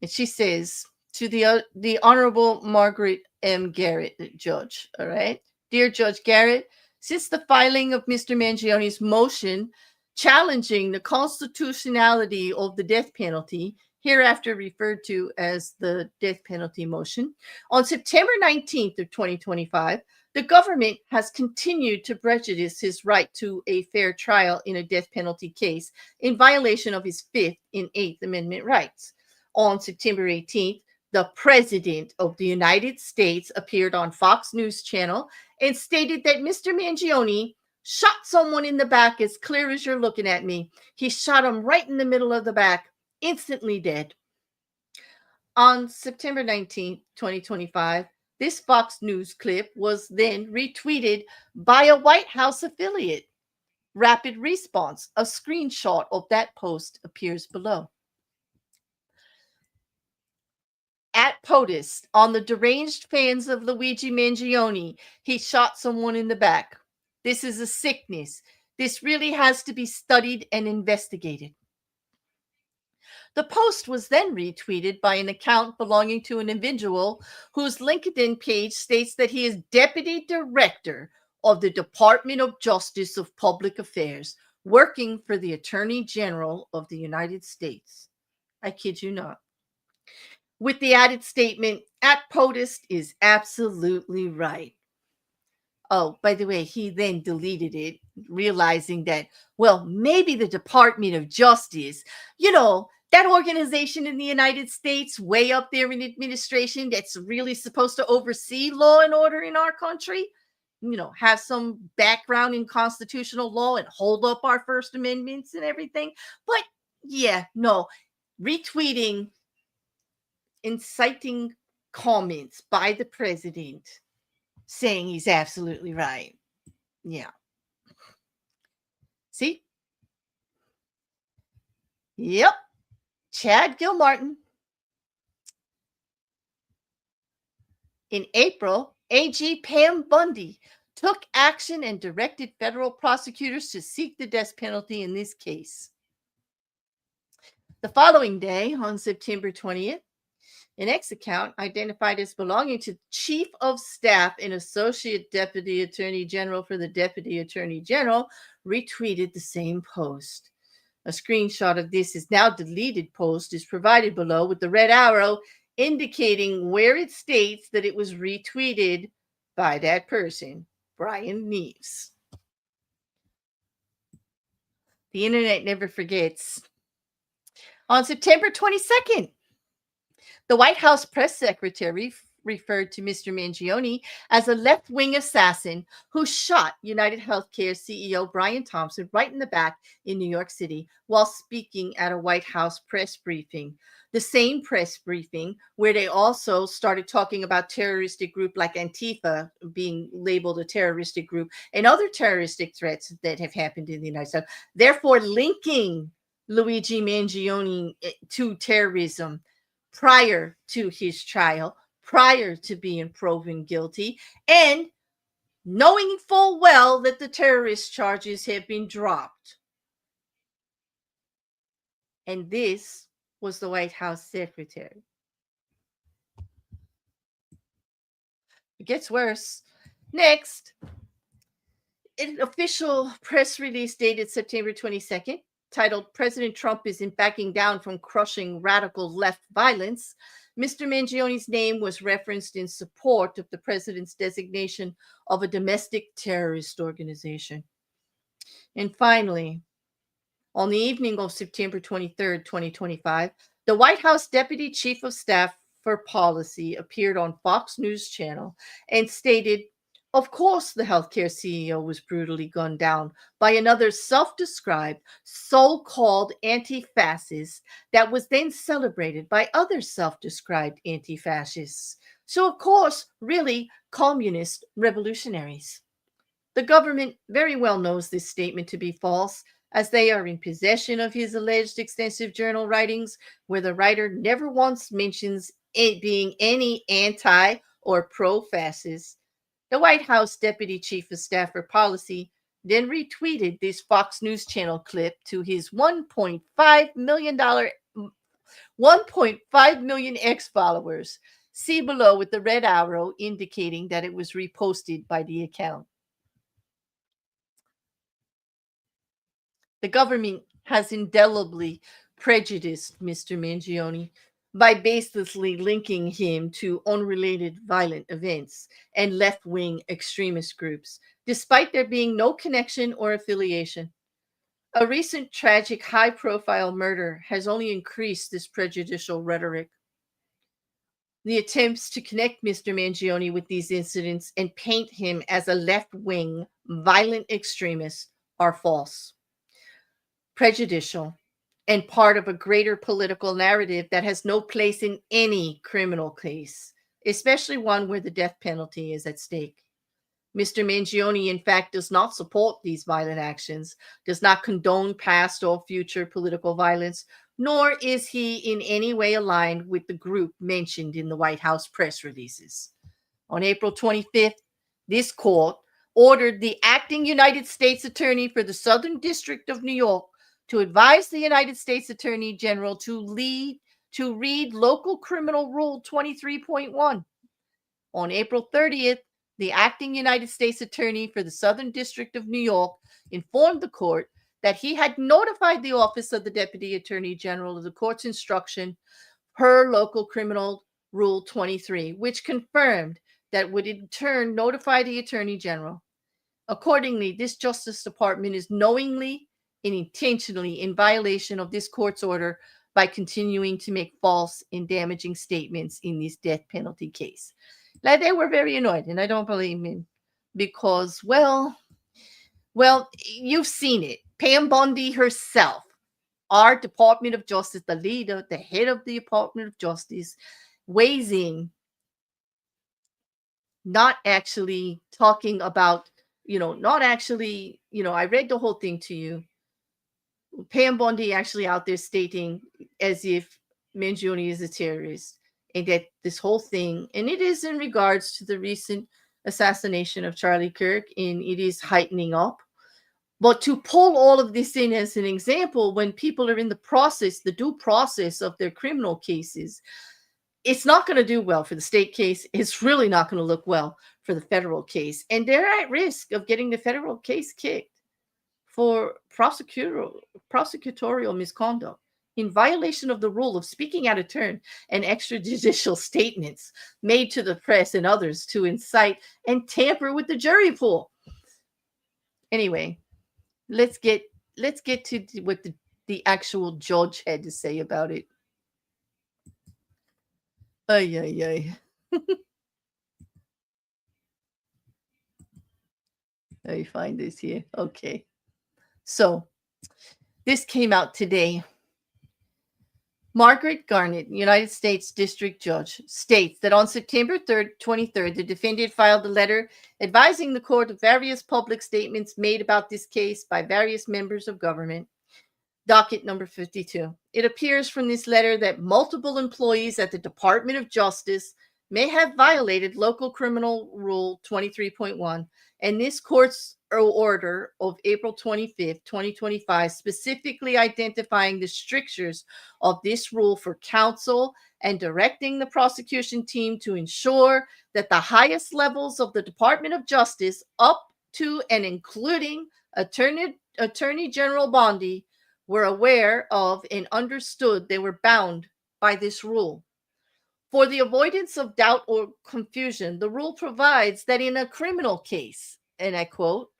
she says, to the Honorable Margaret M. Garrett, Judge, all right? Dear Judge Garrett, since the filing of Mr. Mangione's motion challenging the constitutionality of the death penalty, hereafter referred to as the death penalty motion, on September 19th of 2025, the government has continued to prejudice his right to a fair trial in a death penalty case in violation of his Fifth and Eighth Amendment rights. On September 18th, the President of the United States appeared on Fox News Channel and stated that Mr. Mangione shot someone in the back as clear as you're looking at me. He shot him right in the middle of the back, instantly dead. On September 19th, 2025, this Fox News clip was then retweeted by a White House affiliate. Rapid response. A screenshot of that post appears below. At POTUS, on the deranged fans of Luigi Mangione, he shot someone in the back. This is a sickness. This really has to be studied and investigated. The post was then retweeted by an account belonging to an individual whose LinkedIn page states that he is Deputy Director of the Department of Justice of Public Affairs, working for the Attorney General of the United States. I kid you not. With the added statement, at POTUS is absolutely right. Oh, by the way, he then deleted it, realizing that, well, maybe the Department of Justice, that organization in the United States, way up there in administration, that's really supposed to oversee law and order in our country, have some background in constitutional law and hold up our First Amendments and everything. But yeah, no, retweeting inciting comments by the president saying he's absolutely right. Yeah. See? Yep. Chad Gilmartin. In April, AG Pam Bundy took action and directed federal prosecutors to seek the death penalty in this case. The following day, on September 20th, an X account identified as belonging to Chief of Staff and Associate Deputy Attorney General for the Deputy Attorney General retweeted the same post. A screenshot of this is now deleted post is provided below with the red arrow indicating where it states that it was retweeted by that person, Brian Neves. The internet never forgets. On September 22nd, the White House press secretary referred to Mr. Mangione as a left-wing assassin who shot United Healthcare CEO Brian Thompson right in the back in New York City while speaking at a White House press briefing. The same press briefing where they also started talking about terroristic group like Antifa being labeled a terroristic group and other terroristic threats that have happened in the United States. Therefore, linking Luigi Mangione to terrorism prior to his trial, prior to being proven guilty, and knowing full well that the terrorist charges have been dropped. And this was the White House secretary. It gets worse. Next, an official press release dated September 22nd titled President Trump Isn't Backing Down from Crushing Radical Left Violence, Mr. Mangione's name was referenced in support of the president's designation of a domestic terrorist organization. And finally, on the evening of September 23rd, 2025, the White House Deputy Chief of Staff for Policy appeared on Fox News Channel and stated, of course, the healthcare CEO was brutally gunned down by another self-described so-called anti-fascist that was then celebrated by other self-described anti-fascists. So, of course, really communist revolutionaries. The government very well knows this statement to be false, as they are in possession of his alleged extensive journal writings, where the writer never once mentions it being any anti or pro-fascist. The White House Deputy Chief of Staff for Policy then retweeted this Fox News Channel clip to his $1.5 million X followers. See below with the red arrow indicating that it was reposted by the account. The government has indelibly prejudiced Mr. Mangione by baselessly linking him to unrelated violent events and left-wing extremist groups, despite there being no connection or affiliation. A recent tragic high-profile murder has only increased this prejudicial rhetoric. The attempts to connect Mr. Mangione with these incidents and paint him as a left-wing violent extremist are false, prejudicial, and part of a greater political narrative that has no place in any criminal case, especially one where the death penalty is at stake. Mr. Mangione, in fact, does not support these violent actions, does not condone past or future political violence, nor is he in any way aligned with the group mentioned in the White House press releases. On April 25th, this court ordered the acting United States Attorney for the Southern District of New York to advise the United States Attorney General to read Local Criminal Rule 23.1. On April 30th, the acting United States Attorney for the Southern District of New York informed the court that he had notified the Office of the Deputy Attorney General of the court's instruction per Local Criminal Rule 23, which confirmed that would in turn notify the Attorney General. Accordingly, this Justice Department is knowingly and intentionally in violation of this court's order by continuing to make false and damaging statements in this death penalty case. Like, they were very annoyed, and I don't blame him, because, well, you've seen it. Pam Bondi herself, our Department of Justice, the leader, the head of the Department of Justice, weighs in, not actually talking about, I read the whole thing to you. Pam Bondi actually out there stating as if Mangione is a terrorist, and that this whole thing, and it is in regards to the recent assassination of Charlie Kirk, and it is heightening up. But to pull all of this in as an example when people are in the due process of their criminal cases, it's not going to do well for the state case. It's really not going to look well for the federal case. And they're at risk of getting the federal case kicked for prosecutorial misconduct in violation of the rule of speaking out of turn and extrajudicial statements made to the press and others to incite and tamper with the jury pool. Anyway, let's get to what the actual judge had to say about it. Ay, ay, ay. Let me find this here. Okay. So, this came out today. Margaret Garnett, United States District Judge, states that on September 23rd, the defendant filed a letter advising the court of various public statements made about this case by various members of government. Docket number 52. It appears from this letter that multiple employees at the Department of Justice may have violated Local Criminal Rule 23.1 and this court's order of April 25th, 2025, specifically identifying the strictures of this rule for counsel and directing the prosecution team to ensure that the highest levels of the Department of Justice, up to and including Attorney General Bondi, were aware of and understood they were bound by this rule. For the avoidance of doubt or confusion, the rule provides that in a criminal case, and I quote,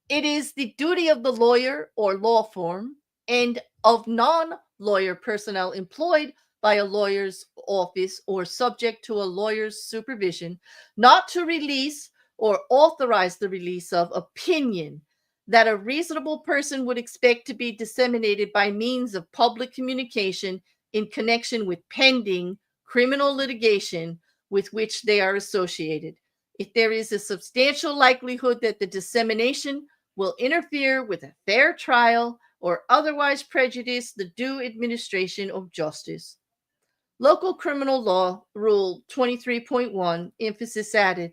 it is the duty of the lawyer or law firm and of non-lawyer personnel employed by a lawyer's office or subject to a lawyer's supervision not to release or authorize the release of opinion that a reasonable person would expect to be disseminated by means of public communication in connection with pending criminal litigation with which they are associated. If there is a substantial likelihood that the dissemination will interfere with a fair trial or otherwise prejudice the due administration of justice. Local Criminal Law Rule 23.1, emphasis added.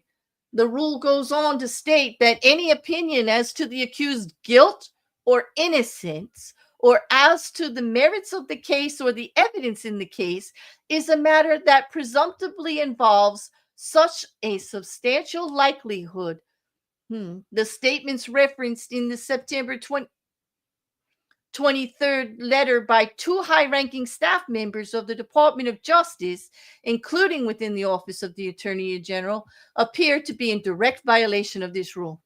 The rule goes on to state that any opinion as to the accused's guilt or innocence, or as to the merits of the case or the evidence in the case, is a matter that presumptively involves such a substantial likelihood. The statements referenced in the September 23rd letter by two high-ranking staff members of the Department of Justice, including within the Office of the Attorney General, appear to be in direct violation of this rule.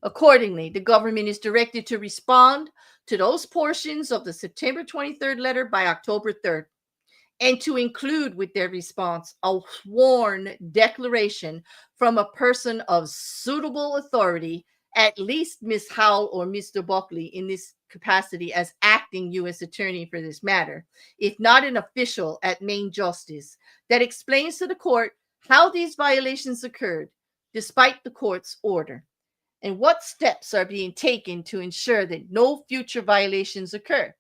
Accordingly, the government is directed to respond to those portions of the September 23rd letter by October 3rd, and to include with their response a sworn declaration from a person of suitable authority, at least Ms. Howell or Mr. Buckley in this capacity as acting U.S. attorney for this matter, if not an official at Main Justice, that explains to the court how these violations occurred despite the court's order, and what steps are being taken to ensure that no future violations occur.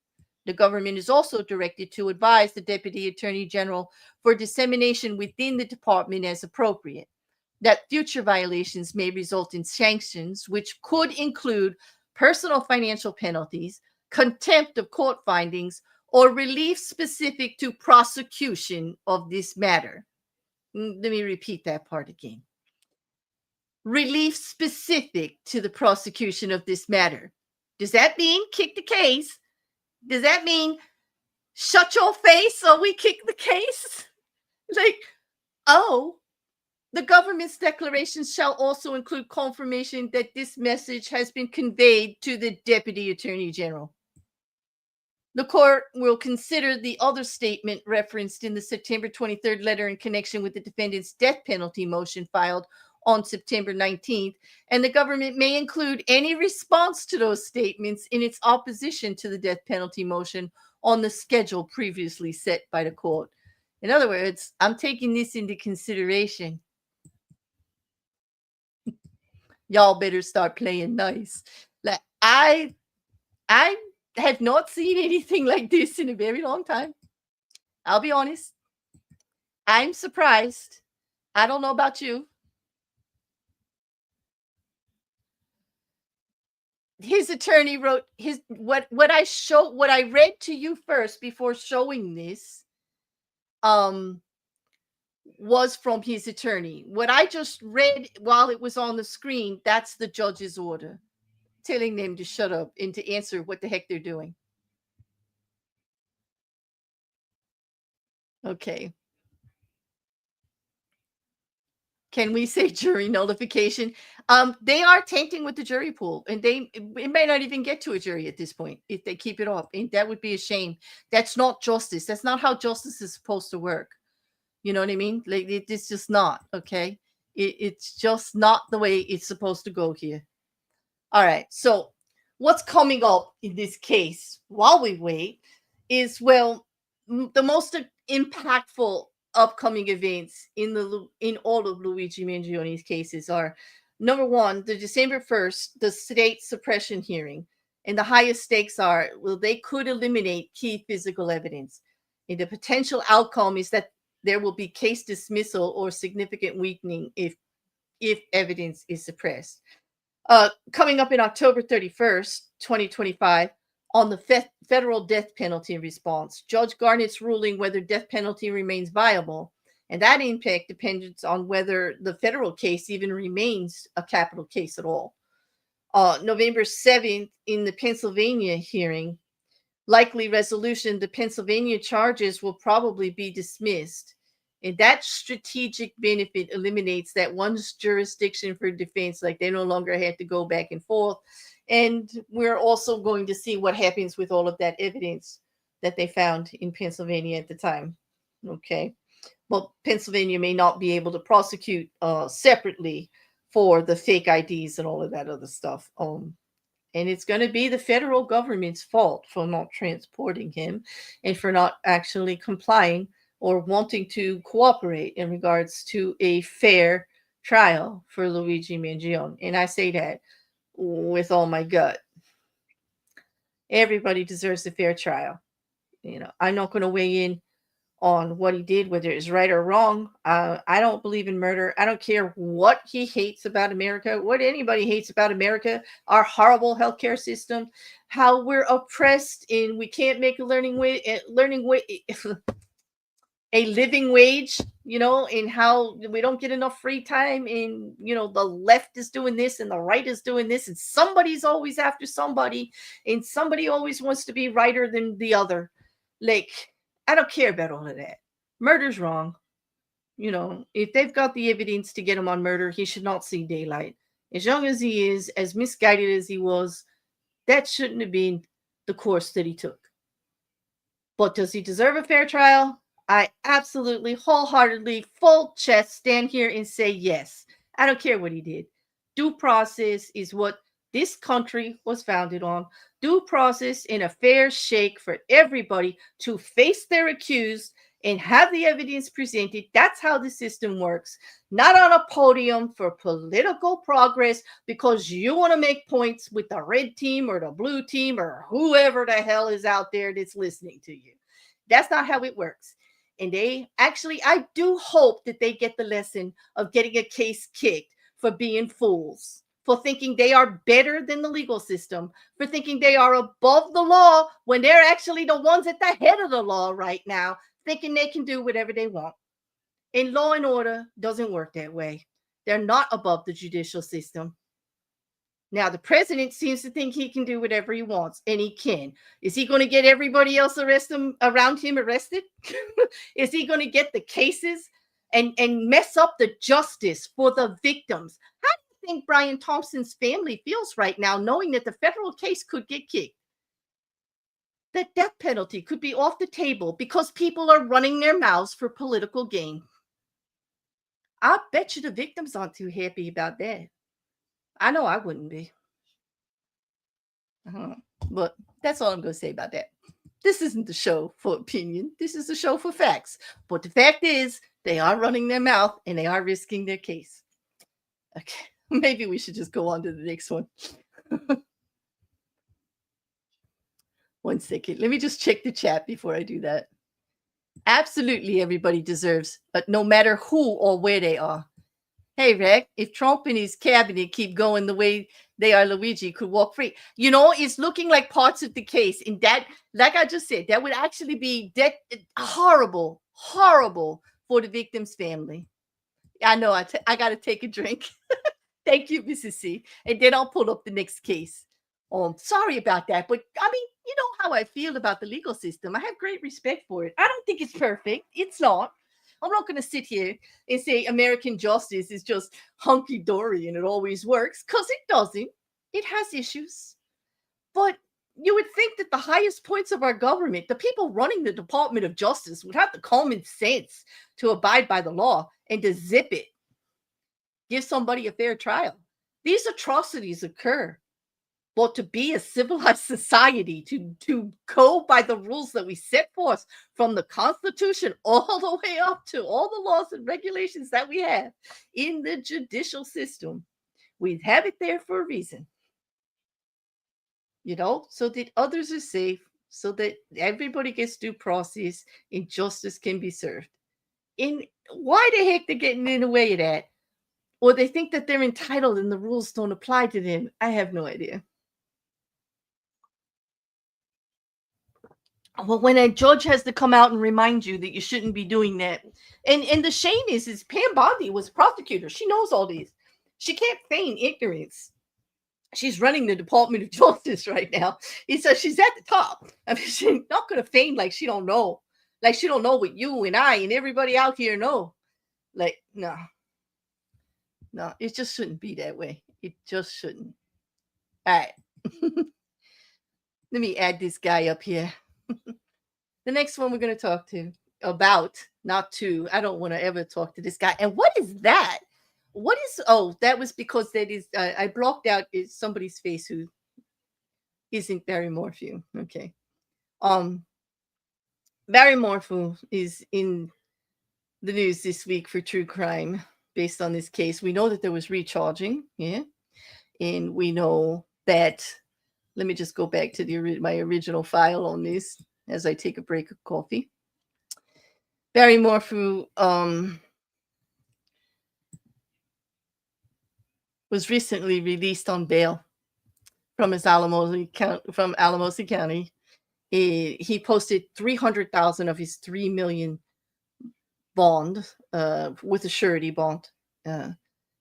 The government is also directed to advise the Deputy Attorney General for dissemination within the department as appropriate, that future violations may result in sanctions, which could include personal financial penalties, contempt of court findings, or relief specific to prosecution of this matter. Let me repeat that part again. Relief specific to the prosecution of this matter. Does that mean kick the case? Does that mean shut your face or we kick the case? Like, oh, the government's declarations shall also include confirmation that this message has been conveyed to the Deputy Attorney General. The court will consider the other statement referenced in the September 23rd letter in connection with the defendant's death penalty motion filed on September 19th, and the government may include any response to those statements in its opposition to the death penalty motion on the schedule previously set by the court. In other words, I'm taking this into consideration. Y'all better start playing nice. Like I have not seen anything like this in a very long time. I'll be honest. I'm surprised. I don't know about you. His attorney wrote what I read to you first before showing this was from his attorney. What I just read while it was on the screen, that's the judge's order telling them to shut up and to answer what the heck they're doing. Okay. Can we say jury nullification? They are tainting with the jury pool, and it may not even get to a jury at this point if they keep it up. And that would be a shame. That's not justice. That's not how justice is supposed to work. You know what I mean? Like it's just not, okay? It's just not the way it's supposed to go here. All right. So what's coming up in this case while we wait is, well, the most impactful upcoming events in all of Luigi Mangione's cases are, number one, the December 1st, the state suppression hearing. And the highest stakes are, well, they could eliminate key physical evidence. And the potential outcome is that there will be case dismissal or significant weakening if evidence is suppressed. Coming up in October 31st, 2025, on the federal death penalty response, Judge Garnett's ruling whether death penalty remains viable, and that impact depends on whether the federal case even remains a capital case at all. November 7th, in the Pennsylvania hearing, likely resolution, the Pennsylvania charges will probably be dismissed. And that strategic benefit eliminates that one jurisdiction for defense. Like they no longer have to go back and forth. And we're also going to see what happens with all of that evidence that they found in Pennsylvania at the time. Okay. Well, Pennsylvania may not be able to prosecute separately for the fake IDs and all of that other stuff. And it's going to be the federal government's fault for not transporting him and for not actually complying or wanting to cooperate in regards to a fair trial for Luigi Mangione. And I say that with all my gut. Everybody deserves a fair trial. I'm not going to weigh in on what he did, whether it's right or wrong. I don't believe in murder. I don't care what he hates about America, what anybody hates about America, our horrible healthcare system, how we're oppressed and we can't make a a living wage, and how we don't get enough free time, and the left is doing this and the right is doing this, and somebody's always after somebody, and somebody always wants to be righter than the other. Like, I don't care about all of that. Murder's wrong. If they've got the evidence to get him on murder, he should not see daylight. As young as he is, as misguided as he was, that shouldn't have been the course that he took. But does he deserve a fair trial? I absolutely, wholeheartedly, full chest stand here and say yes. I don't care what he did. Due process is what this country was founded on. Due process and a fair shake for everybody to face their accused and have the evidence presented. That's how the system works. Not on a podium for political progress because you want to make points with the red team or the blue team or whoever the hell is out there that's listening to you. That's not how it works. And I do hope that they get the lesson of getting a case kicked for being fools, for thinking they are better than the legal system, for thinking they are above the law when they're actually the ones at the head of the law right now, thinking they can do whatever they want. And law and order doesn't work that way. They're not above the judicial system. Now, the president seems to think he can do whatever he wants, and he can. Is he going to get everybody else around him arrested? Is he going to get the cases and mess up the justice for the victims? How do you think Brian Thompson's family feels right now, knowing that the federal case could get kicked? The death penalty could be off the table because people are running their mouths for political gain. I bet you the victims aren't too happy about that. I know I wouldn't be. But that's all I'm going to say about that. This isn't the show for opinion. This is the show for facts. But the fact is, they are running their mouth and they are risking their case. Okay, maybe we should just go on to the next one. 1 second. Let me just check the chat before I do that. Absolutely, everybody deserves, but no matter who or where they are. Hey, Rick, if Trump and his cabinet keep going the way they are, Luigi could walk free. It's looking like parts of the case. And that, like I just said, that would actually be horrible for the victim's family. I know I got to take a drink. Thank you, Mrs. C. And then I'll pull up the next case. Sorry about that. But I mean, you know how I feel about the legal system. I have great respect for it. I don't think it's perfect. It's not. I'm not going to sit here and say American justice is just hunky-dory and it always works, because it doesn't. It has issues. But you would think that the highest points of our government, the people running the Department of Justice, would have the common sense to abide by the law and to zip it. Give somebody a fair trial. These atrocities occur. But to be a civilized society, to go by the rules that we set forth from the Constitution all the way up to all the laws and regulations that we have in the judicial system, we have it there for a reason. So that others are safe, so that everybody gets due process and justice can be served. And why the heck they're getting in the way of that? Or they think that they're entitled and the rules don't apply to them. I have no idea. Well, when a judge has to come out and remind you that you shouldn't be doing that. And the shame is Pam Bondi was a prosecutor. She knows all these. She can't feign ignorance. she's running the Department of Justice right now. He says she's at the top. I mean, she's not going to feign like she don't know. Like she don't know what you and I and everybody out here know. Like, no. No, it just shouldn't be that way. It just shouldn't. All right. Let me add this guy up here. The next one we're going to talk to about, not to, I don't want to ever talk to this guy. And what is that? What is, oh, that was because that is, I blocked out somebody's face who isn't Barry Morphew. Okay. Barry Morphew is in the news this week for true crime based on this case. We know that there was recharging, yeah, and we know that. Let me just go back to my original file on this as I take a break of coffee. Barry Morphew was recently released on bail from Alamosa County. He posted $300,000 of his $3 million bond with a surety bond.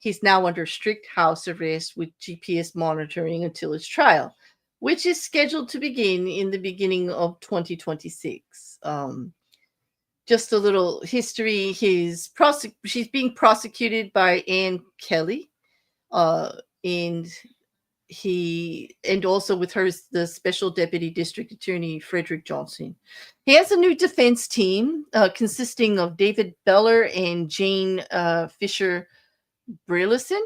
He's now under strict house arrest with GPS monitoring until his trial, which is scheduled to begin in the beginning of 2026. Just a little history. She's being prosecuted by Ann Kelly, and also with her the Special Deputy District Attorney Frederick Johnson. He has a new defense team consisting of David Beller and Jane Fisher Brillison.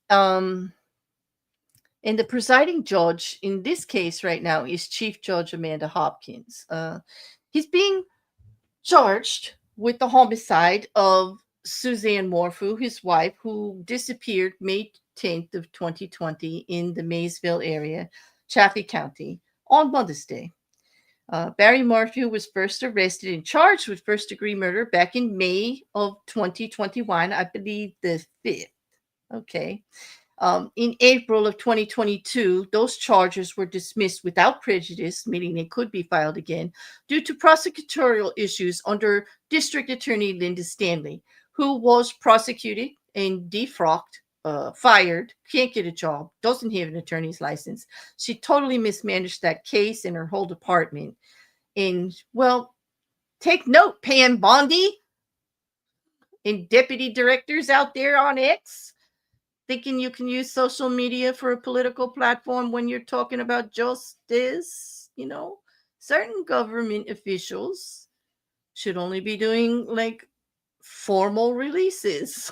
And the presiding judge in this case right now is Chief Judge Amanda Hopkins. He's being charged with the homicide of Suzanne Morphew, his wife, who disappeared May 10th of 2020 in the Maysville area, Chaffee County, on Mother's Day. Barry Morphew was first arrested and charged with first-degree murder back in May of 2021, I believe the 5th. Okay. In April of 2022, those charges were dismissed without prejudice, meaning they could be filed again, due to prosecutorial issues under District Attorney Linda Stanley, who was prosecuted and defrocked, fired, can't get a job, doesn't have an attorney's license. She totally mismanaged that case and her whole department. And, well, take note, Pam Bondi and deputy directors out there on X, thinking you can use social media for a political platform when you're talking about justice. You know, certain government officials should only be doing like formal releases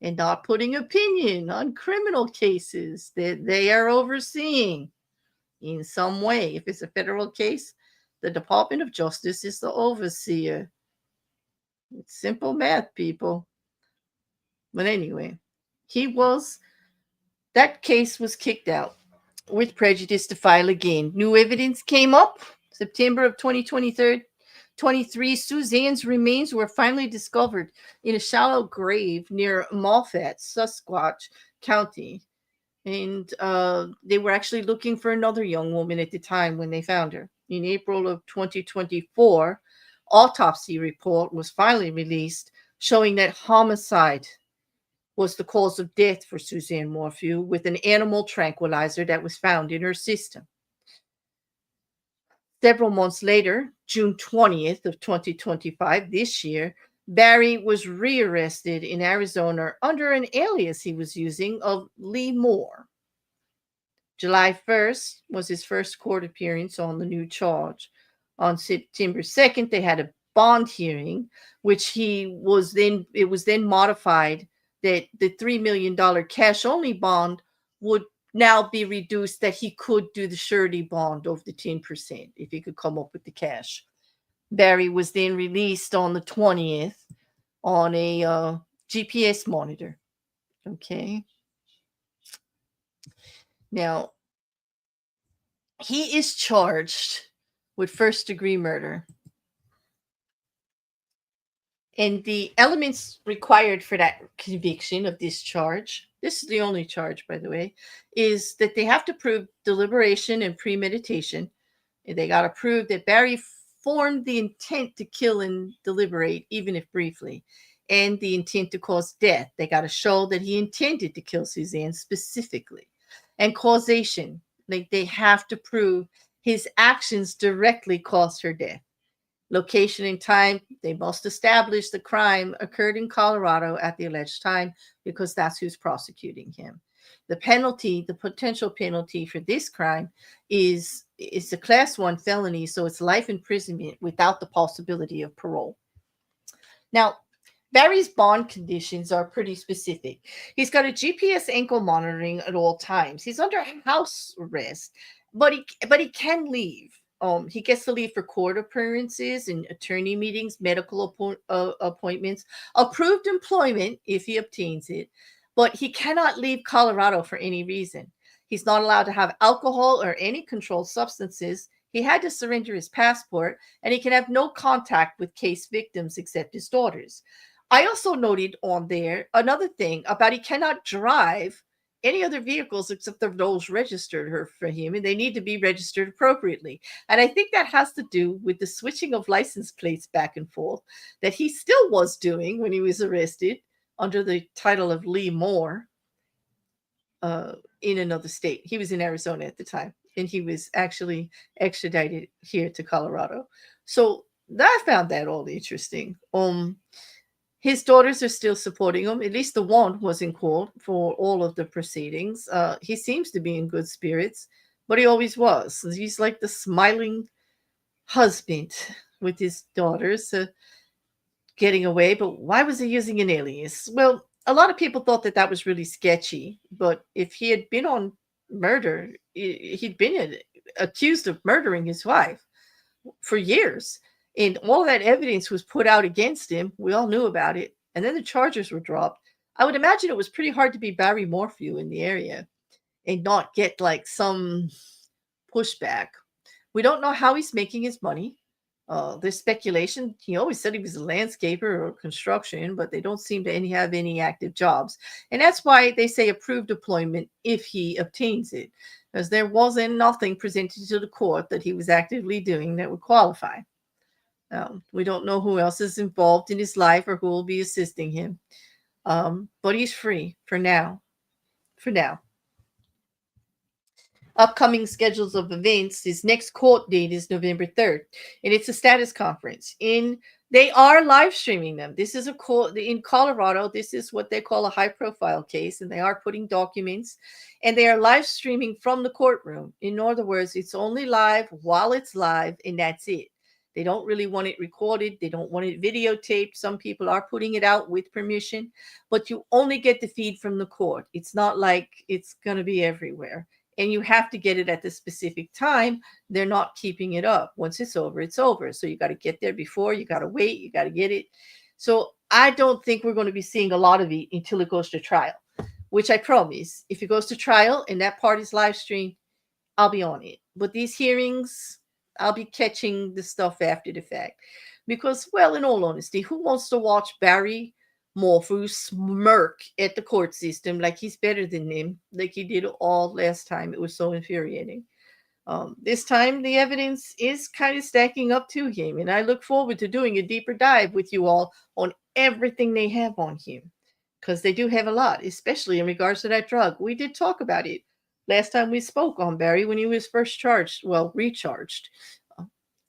and not putting opinion on criminal cases that they are overseeing in some way. If it's a federal case, the Department of Justice is the overseer. It's simple math, people. But anyway, that case was kicked out with prejudice to file again. New evidence came up. September of 2023, Suzanne's remains were finally discovered in a shallow grave near Moffat, Susquehanna County. And they were actually looking for another young woman at the time when they found her. In April of 2024, autopsy report was finally released showing that homicide was the cause of death for Suzanne Morphew with an animal tranquilizer that was found in her system. Several months later, June 20th of 2025, this year, Barry was rearrested in Arizona under an alias he was using of Lee Moore. July 1st was his first court appearance on the new charge. On September 2nd, they had a bond hearing, which it was then modified that the $3 million cash-only bond would now be reduced, that he could do the surety bond of the 10% if he could come up with the cash. Barry was then released on the 20th on a GPS monitor. Okay. Now, he is charged with first-degree murder. And the elements required for that conviction of this charge, this is the only charge, by the way, is that they have to prove deliberation and premeditation. And they got to prove that Barry formed the intent to kill and deliberate, even if briefly, and the intent to cause death. They got to show that he intended to kill Suzanne specifically. and causation. Like they have to prove his actions directly caused her death. Location and time, they must establish the crime occurred in Colorado at the alleged time because that's who's prosecuting him. The penalty, the potential penalty for this crime is a class 1 felony, so it's life imprisonment without the possibility of parole. Now, Barry's bond conditions are pretty specific. He's got a GPS ankle monitoring at all times. He's under house arrest, but he can leave. He gets to leave for court appearances and attorney meetings, medical appointments, approved employment if he obtains it, but he cannot leave Colorado for any reason. He's not allowed to have alcohol or any controlled substances. He had to surrender his passport, and he can have no contact with case victims except his daughters. I also noted on there another thing about he cannot drive any other vehicles except those registered for him, and they need to be registered appropriately. And I think that has to do with the switching of license plates back and forth that he still was doing when he was arrested under the title of Lee Moore in another state. He was in Arizona at the time, and he was actually extradited here to Colorado. So I found that all interesting. His daughters are still supporting him. At least the one was in court for all of the proceedings. He seems to be in good spirits, but he always was. He's like the smiling husband with his daughters getting away. But why was he using an alias? Well, a lot of people thought that was really sketchy. But if he had been on murder, he'd been accused of murdering his wife for years. And all that evidence was put out against him. We all knew about it. And then the charges were dropped. I would imagine it was pretty hard to be Barry Morphew in the area and not get like some pushback. We don't know how he's making his money. There's speculation. He always said he was a landscaper or construction, but they don't seem to have any active jobs. And that's why they say approved deployment if he obtains it, because there wasn't nothing presented to the court that he was actively doing that would qualify. We don't know who else is involved in his life or who will be assisting him. But he's free for now. For now. Upcoming schedules of events. His next court date is November 3rd, and it's a status conference. They are live streaming them. This is a court in Colorado. This is what they call a high profile case, and they are putting documents, and they are live streaming from the courtroom. In other words, it's only live while it's live, and that's it. They don't really want it recorded. They don't want it videotaped. Some people are putting it out with permission, but you only get the feed from the court. It's not like it's going to be everywhere. And you have to get it at the specific time. They're not keeping it up. Once it's over, it's over. So you got to get there before. You got to wait. You got to get it. So I don't think we're going to be seeing a lot of it until it goes to trial, which I promise. If it goes to trial and that part is live streamed, I'll be on it. But these hearings, I'll be catching the stuff after the fact. Because, well, in all honesty, who wants to watch Barry Morphew smirk at the court system like he's better than him, like he did all last time? It was so infuriating. This time, the evidence is kind of stacking up to him, and I look forward to doing a deeper dive with you all on everything they have on him, because they do have a lot, especially in regards to that drug. We did talk about it last time we spoke on Barry when he was first recharged.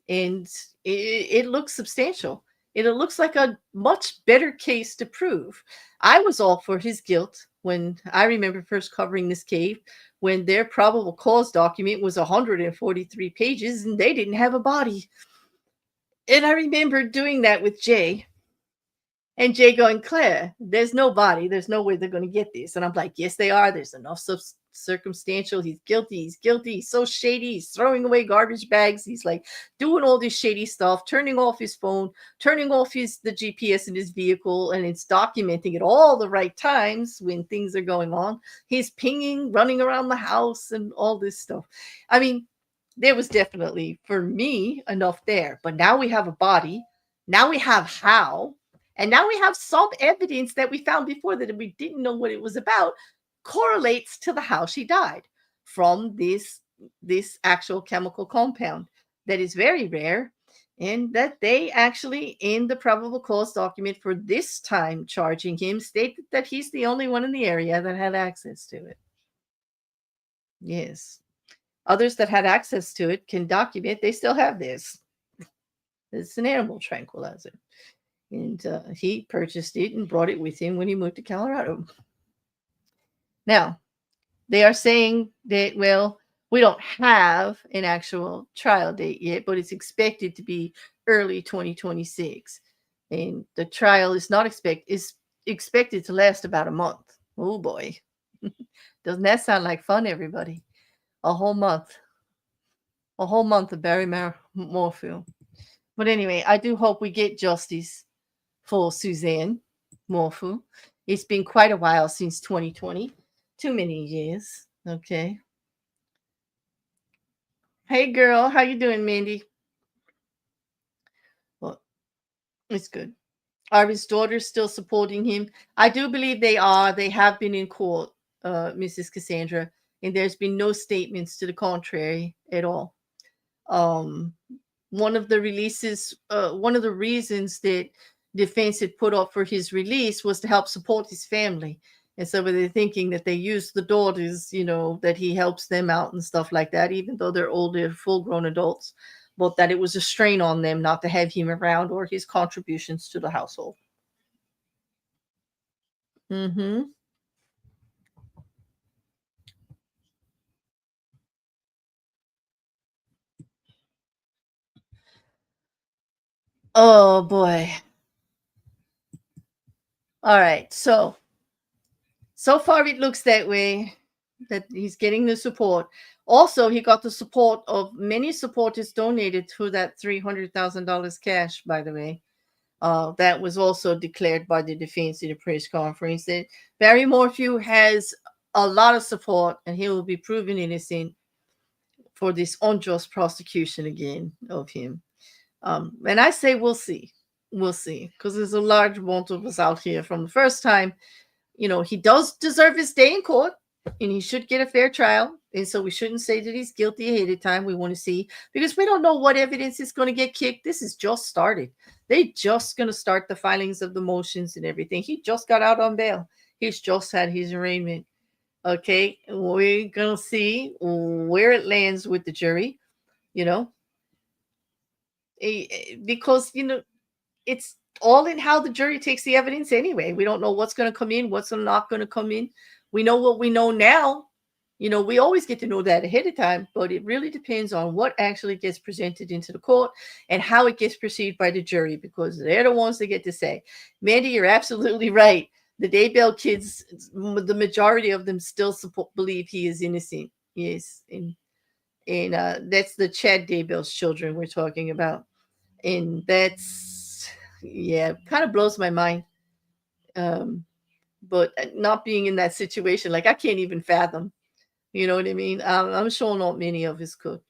And it looks substantial. It looks like a much better case to prove. I was all for his guilt when I remember first covering this case, when their probable cause document was 143 pages and they didn't have a body. And I remember doing that with Jay. And Jay going, Claire, there's no body. There's no way they're going to get this. And I'm like, yes, they are. There's enough circumstantial. He's guilty. He's guilty. He's so shady. He's throwing away garbage bags. He's like doing all this shady stuff, turning off his phone, turning off the GPS in his vehicle, and it's documenting at all the right times when things are going on. He's pinging, running around the house, and all this stuff. I mean, there was definitely, for me, enough there. But now we have a body. Now we have how. And now we have some evidence that we found before that we didn't know what it was about, correlates to the how she died from this actual chemical compound that is very rare, and that they actually, in the probable cause document for this time charging him, stated that he's the only one in the area that had access to it. Yes. Others that had access to it can document they still have this. It's an animal tranquilizer. And he purchased it and brought it with him when he moved to Colorado. Now, they are saying that, well, we don't have an actual trial date yet, but it's expected to be early 2026. And the trial is expected to last about a month. Oh boy. Doesn't that sound like fun, everybody? A whole month. A whole month of Barry Morphew. But anyway, I do hope we get justice for Suzanne Morphew. It's been quite a while since 2020. Too many years. Okay. Hey girl, how you doing, Mandy? Well, it's good. Are his daughters still supporting him? I do believe they are. They have been in court, Mrs. Cassandra, and there's been no statements to the contrary at all. Um, one of the reasons that defense had put up for his release was to help support his family. And so they're thinking that they use the daughters, that he helps them out and stuff like that, even though they're older, full grown adults, but that it was a strain on them not to have him around or his contributions to the household. Mm-hmm. Oh boy. All right. So far it looks that way, that he's getting the support. Also, he got the support of many supporters donated through that $300,000 cash, by the way. That was also declared by the defense in a press conference that Barry Morphew has a lot of support and he will be proven innocent for this unjust prosecution again of him. And I say we'll see. We'll see. Because there's a large amount of us out here from the first time. He does deserve his day in court and he should get a fair trial. And so we shouldn't say that he's guilty ahead of time. We want to see, because we don't know what evidence is going to get kicked. This is just started. They just going to start the filings of the motions and everything. He just got out on bail. He's just had his arraignment. Okay. We're going to see where it lands with the jury, you know, because, it's all in how the jury takes the evidence anyway. We don't know what's going to come in, what's not going to come in. We know what we know now. We always get to know that ahead of time, but it really depends on what actually gets presented into the court and how it gets perceived by the jury, because they're the ones that get to say. Mandy, you're absolutely right. The Daybell kids, the majority of them still believe he is innocent. Yes. And that's the Chad Daybell's children we're talking about. And that's, yeah, kind of blows my mind. But not being in that situation, like I can't even fathom. You know what I mean? I'm sure not many of us could.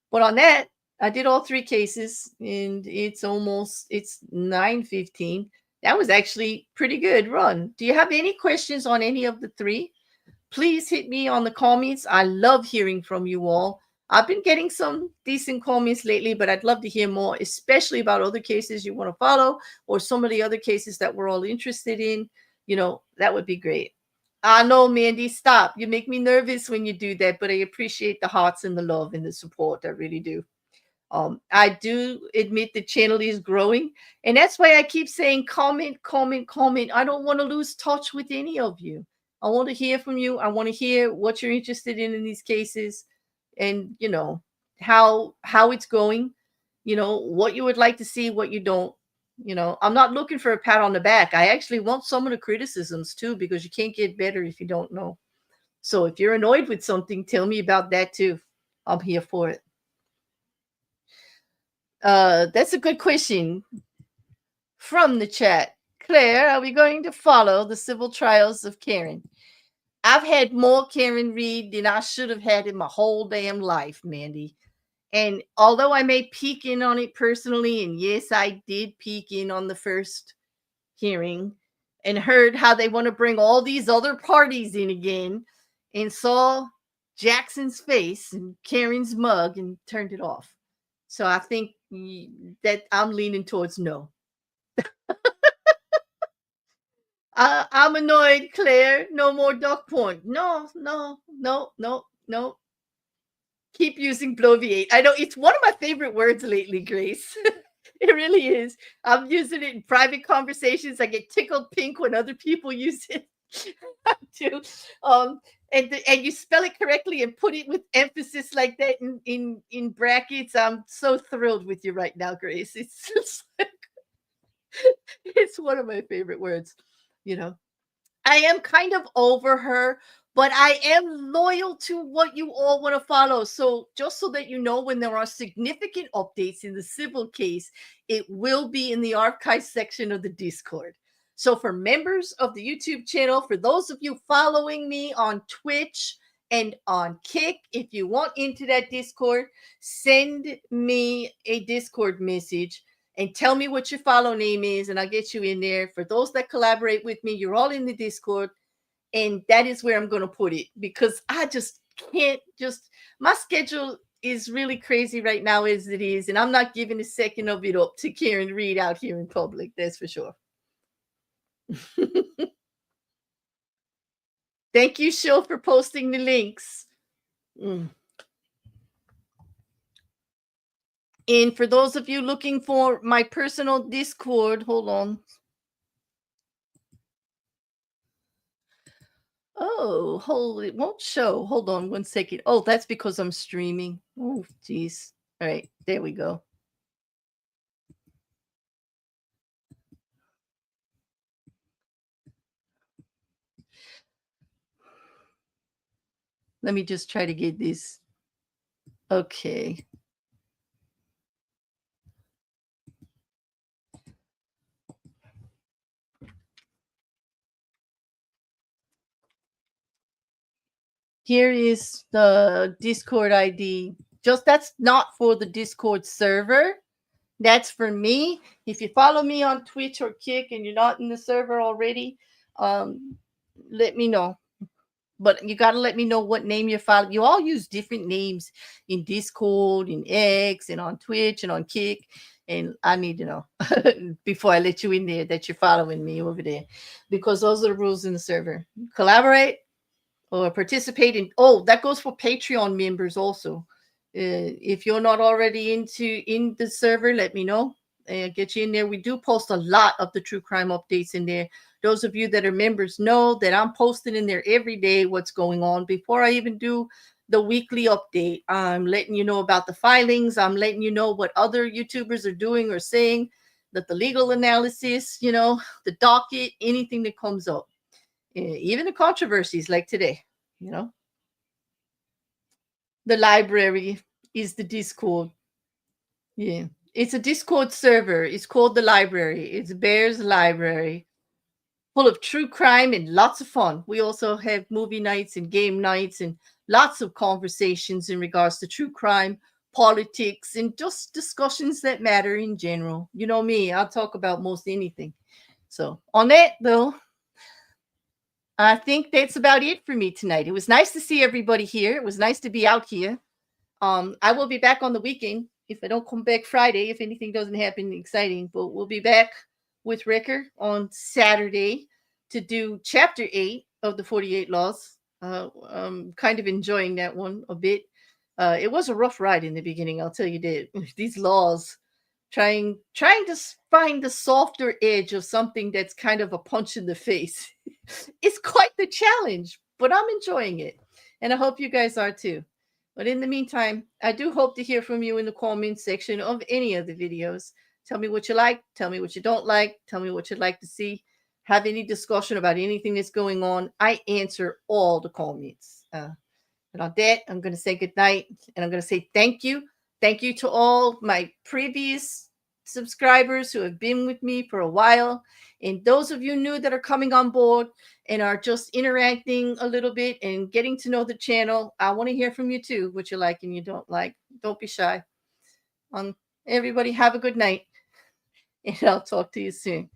But on that, I did all three cases, and it's 9:15. That was actually pretty good run. Do you have any questions on any of the three? Please hit me on the comments. I love hearing from you all. I've been getting some decent comments lately, but I'd love to hear more, especially about other cases you want to follow or some of the other cases that we're all interested in. That would be great. I know, Mandy, stop. You make me nervous when you do that, but I appreciate the hearts and the love and the support. I really do. I do admit the channel is growing, and that's why I keep saying comment, comment, comment. I don't want to lose touch with any of you. I want to hear from you. I want to hear what you're interested in these cases, and how it's going. What you would like to see, what you don't. I'm not looking for a pat on the back. I actually want some of the criticisms too, because you can't get better if you don't know. So if you're annoyed with something, tell me about that too. I'm here for it. That's a good question from the chat. Claire, are we going to follow the civil trials of Karen? I've had more Karen Reed than I should have had in my whole damn life, Mandy. And although I may peek in on it personally, and yes, I did peek in on the first hearing and heard how they want to bring all these other parties in again, and saw Jackson's face and Karen's mug and turned it off. So I think that I'm leaning towards no. I'm annoyed, Claire. No more duck point. No, no, no, no. no. Keep using bloviate. I know it's one of my favorite words lately, Grace. It really is. I'm using it in private conversations. I get tickled pink when other people use it too. And you spell it correctly and put it with emphasis like that in brackets. I'm so thrilled with you right now, Grace. It's just, it's one of my favorite words. You know. I am kind of over her, but I am loyal to what you all want to follow. So, just so that you know, when there are significant updates in the civil case, it will be in the archive section of the Discord. So, for members of the YouTube channel, for those of you following me on Twitch and on Kick, if you want into that Discord, send me a Discord message and tell me what your follow name is, and I'll get you in there. For those that collaborate with me, you're all in the Discord, and that is where I'm going to put it because I just can't my schedule is really crazy right now as it is, and I'm not giving a second of it up to Karen Reed out here in public. That's for sure. Thank you, Shill, for posting the links. And for those of you looking for my personal Discord, hold on. Oh, it won't show. Hold on 1 second. Oh, that's because I'm streaming. Oh, geez. All right, there we go. Let me just try to get this. Okay. Here is the Discord ID. Just that's not for the Discord server. That's for me. If you follow me on Twitch or Kick and you're not in the server already, let me know. But you got to let me know what name you're following. You all use different names in Discord, in X, and on Twitch, and on Kick. And I need to know before I let you in there that you're following me over there, because those are the rules in the server. Collaborate or participate in. Oh, that goes for Patreon members also. If you're not already in the server, let me know and get you in there. We do post a lot of the true crime updates in there. Those of you that are members know that I'm posting in there every day what's going on. Before I even do the weekly update, I'm letting you know about the filings. I'm letting you know what other YouTubers are doing or saying, that the legal analysis, the docket, anything that comes up, even the controversies like today, The library is the Discord. Yeah. It's a Discord server. It's called the library. It's Bear's Library, full of true crime and lots of fun. We also have movie nights and game nights and lots of conversations in regards to true crime, politics, and just discussions that matter in general. You know me, I'll talk about most anything. So, on that, though, I think that's about it for me tonight. It was nice to see everybody here. It was nice to be out here. I will be back on the weekend if I don't come back Friday, if anything doesn't happen exciting. But we'll be back with Ricker on Saturday to do chapter 8 of the 48 Laws. I'm kind of enjoying that one a bit. It was a rough ride in the beginning, I'll tell you that. These laws, trying to find the softer edge of something that's kind of a punch in the face. It's quite the challenge, but I'm enjoying it. And I hope you guys are too. But in the meantime, I do hope to hear from you in the comment section of any of the videos. Tell me what you like. Tell me what you don't like. Tell me what you'd like to see. Have any discussion about anything that's going on. I answer all the comments. And on that, I'm going to say good night. And I'm going to say thank you. Thank you to all my previous subscribers who have been with me for a while. And those of you new that are coming on board and are just interacting a little bit and getting to know the channel, I want to hear from you too, what you like and you don't like. Don't be shy. Everybody have a good night. And I'll talk to you soon.